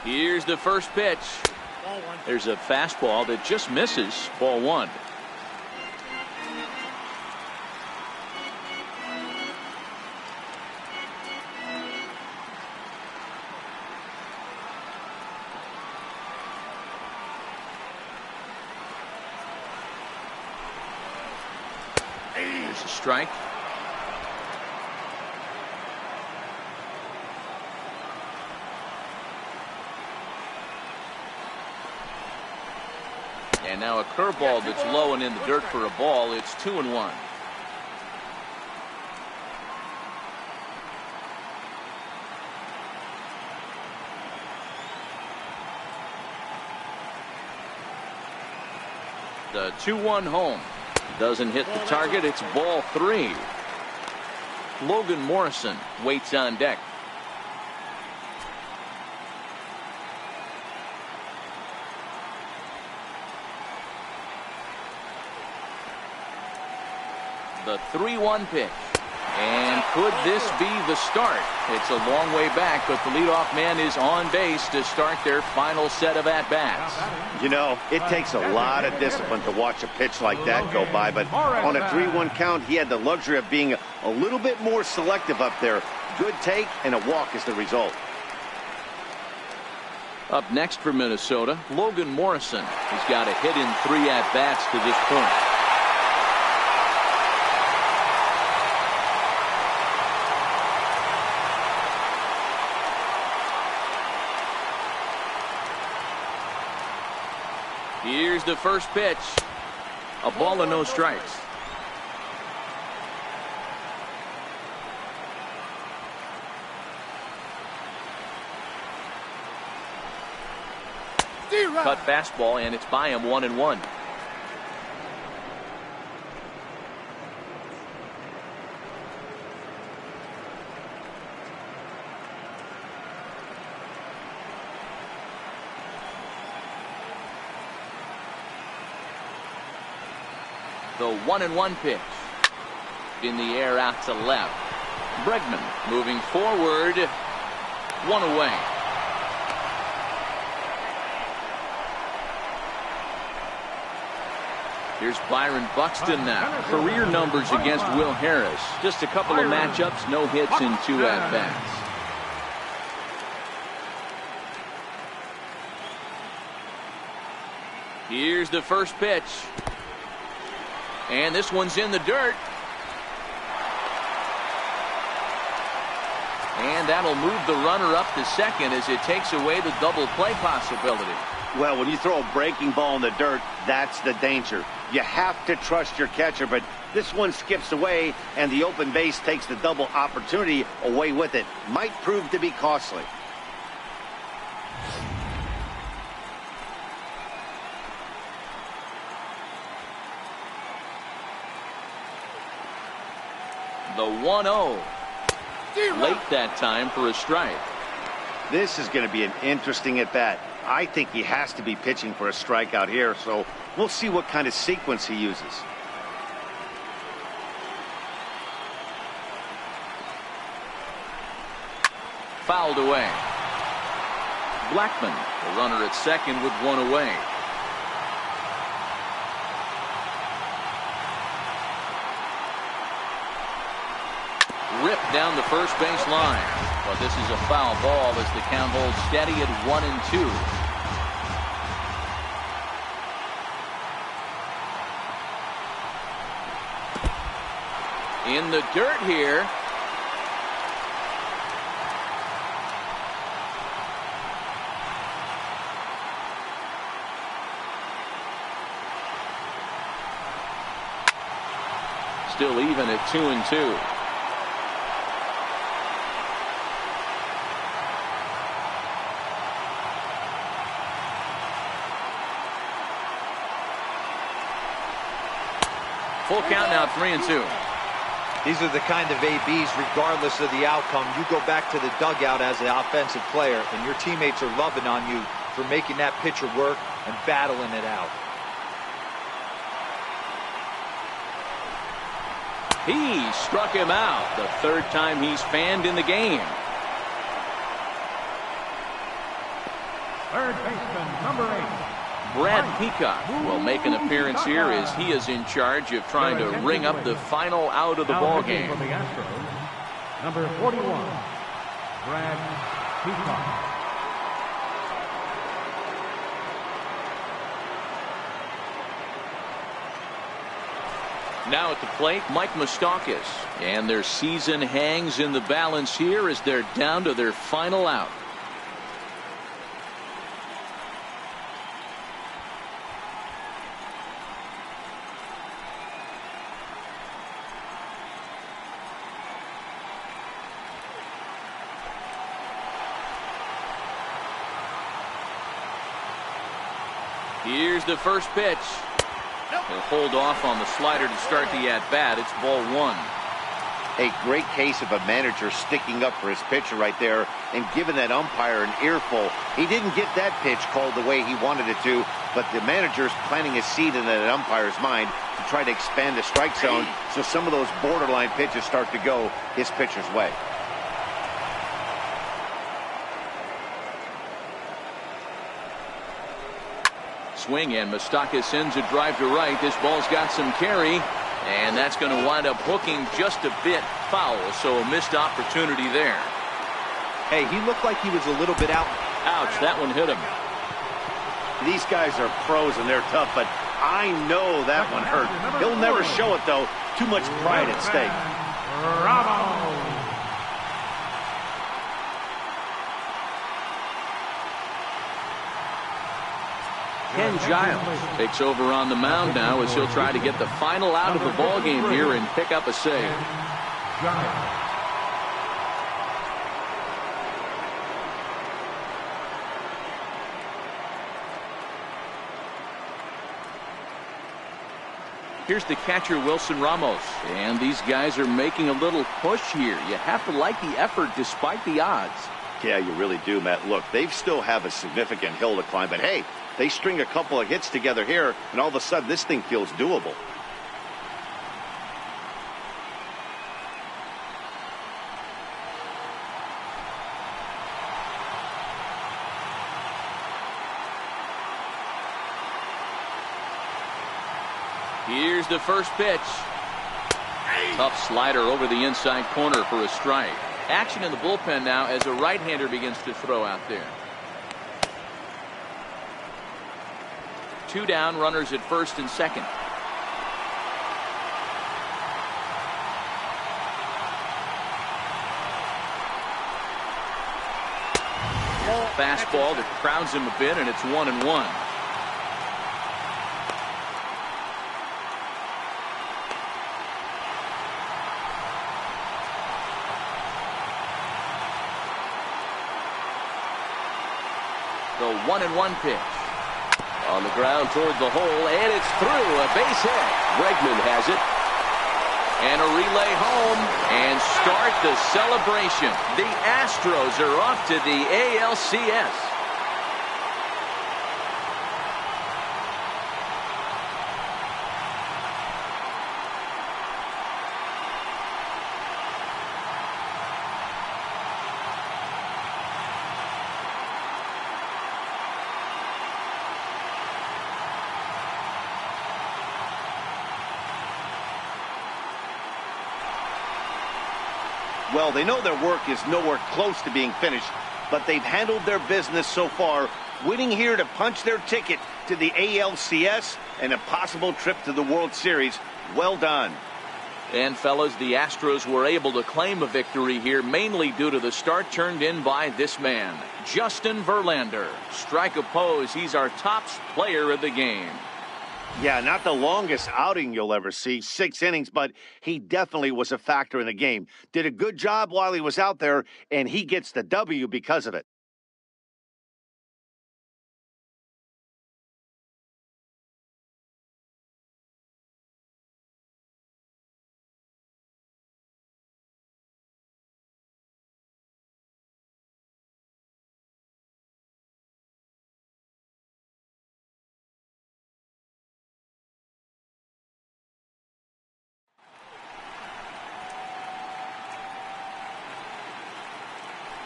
Here's the first pitch. Ball one. There's a fastball that just misses. Ball one. There's a strike. And now a curveball that's low and in the dirt for a ball. It's 2-1. The 2-1 home. Doesn't hit the target. It's ball 3. Logan Morrison waits on deck. The 3-1 pitch. And could this be the start? It's a long way back, but the leadoff man is on base to start their final set of at-bats. You know, it takes a lot of discipline to watch a pitch like that go by, but on a 3-1 count, he had the luxury of being a little bit more selective up there. Good take, and a walk is the result. Up next for Minnesota, Logan Morrison. He's got a hit in 3 at-bats to this point. Here's the first pitch. A ball and no strikes. Cut fastball, and it's by him 1-1. The 1-1 pitch. In the air out to left. Bregman moving forward. 1 away. Here's Byron Buxton now. Career numbers against Will Harris. Just a couple of matchups, no hits in 2 at-bats. Here's the first pitch. And this one's in the dirt. And that'll move the runner up to second as it takes away the double play possibility. Well, when you throw a breaking ball in the dirt, that's the danger. You have to trust your catcher, but this one skips away, and the open base takes the double opportunity away with it. Might prove to be costly. The 1-0. Late that time for a strike. This is going to be an interesting at-bat. I think he has to be pitching for a strikeout here, so we'll see what kind of sequence he uses. Fouled away. Blackman, the runner at second with 1 away. Ripped down the first base line. But this is a foul ball as the count holds steady at 1-2. In the dirt here. Still even at 2-2. Full count now, 3-2. These are the kind of ABs, regardless of the outcome. You go back to the dugout as an offensive player, and your teammates are loving on you for making that pitcher work and battling it out. He struck him out. The 3rd time he's fanned in the game. Third baseman, number 8. Brad Peacock will make an appearance here as he is in charge of trying to ring up the final out of the ball game. For the Astros, number 41, Brad Peacock. Now at the plate, Mike Moustakas. And their season hangs in the balance here as they're down to their final out. Here's the first pitch. He'll hold off on the slider to start the at-bat. It's ball 1. A great case of a manager sticking up for his pitcher right there and giving that umpire an earful. He didn't get that pitch called the way he wanted it to, but the manager's planting a seed in that umpire's mind to try to expand the strike zone so some of those borderline pitches start to go his pitcher's way. Swing, and Moustakas sends a drive to right. This ball's got some carry, and that's going to wind up hooking just a bit foul, so a missed opportunity there. Hey, he looked like he was a little bit out. Ouch, that one hit him. These guys are pros and they're tough, but I know that one hurt. He'll never show it, though. Too much pride at stake. Bravo! Ken Giles takes over on the mound now as he'll try to get the final out of the ball game here and pick up a save. Here's the catcher, Wilson Ramos, and these guys are making a little push here. You have to like the effort despite the odds. Yeah, you really do, Matt. Look, they still have a significant hill to climb, but hey, they string a couple of hits together here, and all of a sudden this thing feels doable. Here's the first pitch. Tough slider over the inside corner for a strike. Action in the bullpen now as a right-hander begins to throw out there. 2 down, runners at first and second. Fastball that crowds him a bit, and it's 1-1. The 1-1 pitch. On the ground toward the hole, and it's through. A base hit. Bregman has it. And a relay home, and start the celebration. The Astros are off to the ALCS. Well, they know their work is nowhere close to being finished, but they've handled their business so far, winning here to punch their ticket to the ALCS and a possible trip to the World Series. Well done. And, fellas, the Astros were able to claim a victory here, mainly due to the start turned in by this man, Justin Verlander. Strike oppose, he's our top player of the game. Yeah, not the longest outing you'll ever see, 6 innings, but he definitely was a factor in the game. Did a good job while he was out there, and he gets the W because of it.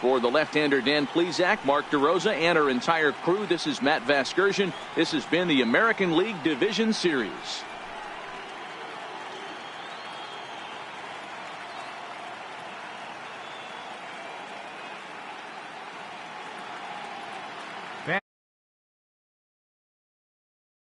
For the left-hander Dan Plesac, Mark DeRosa, and our entire crew, this is Matt Vasgersian. This has been the American League Division Series.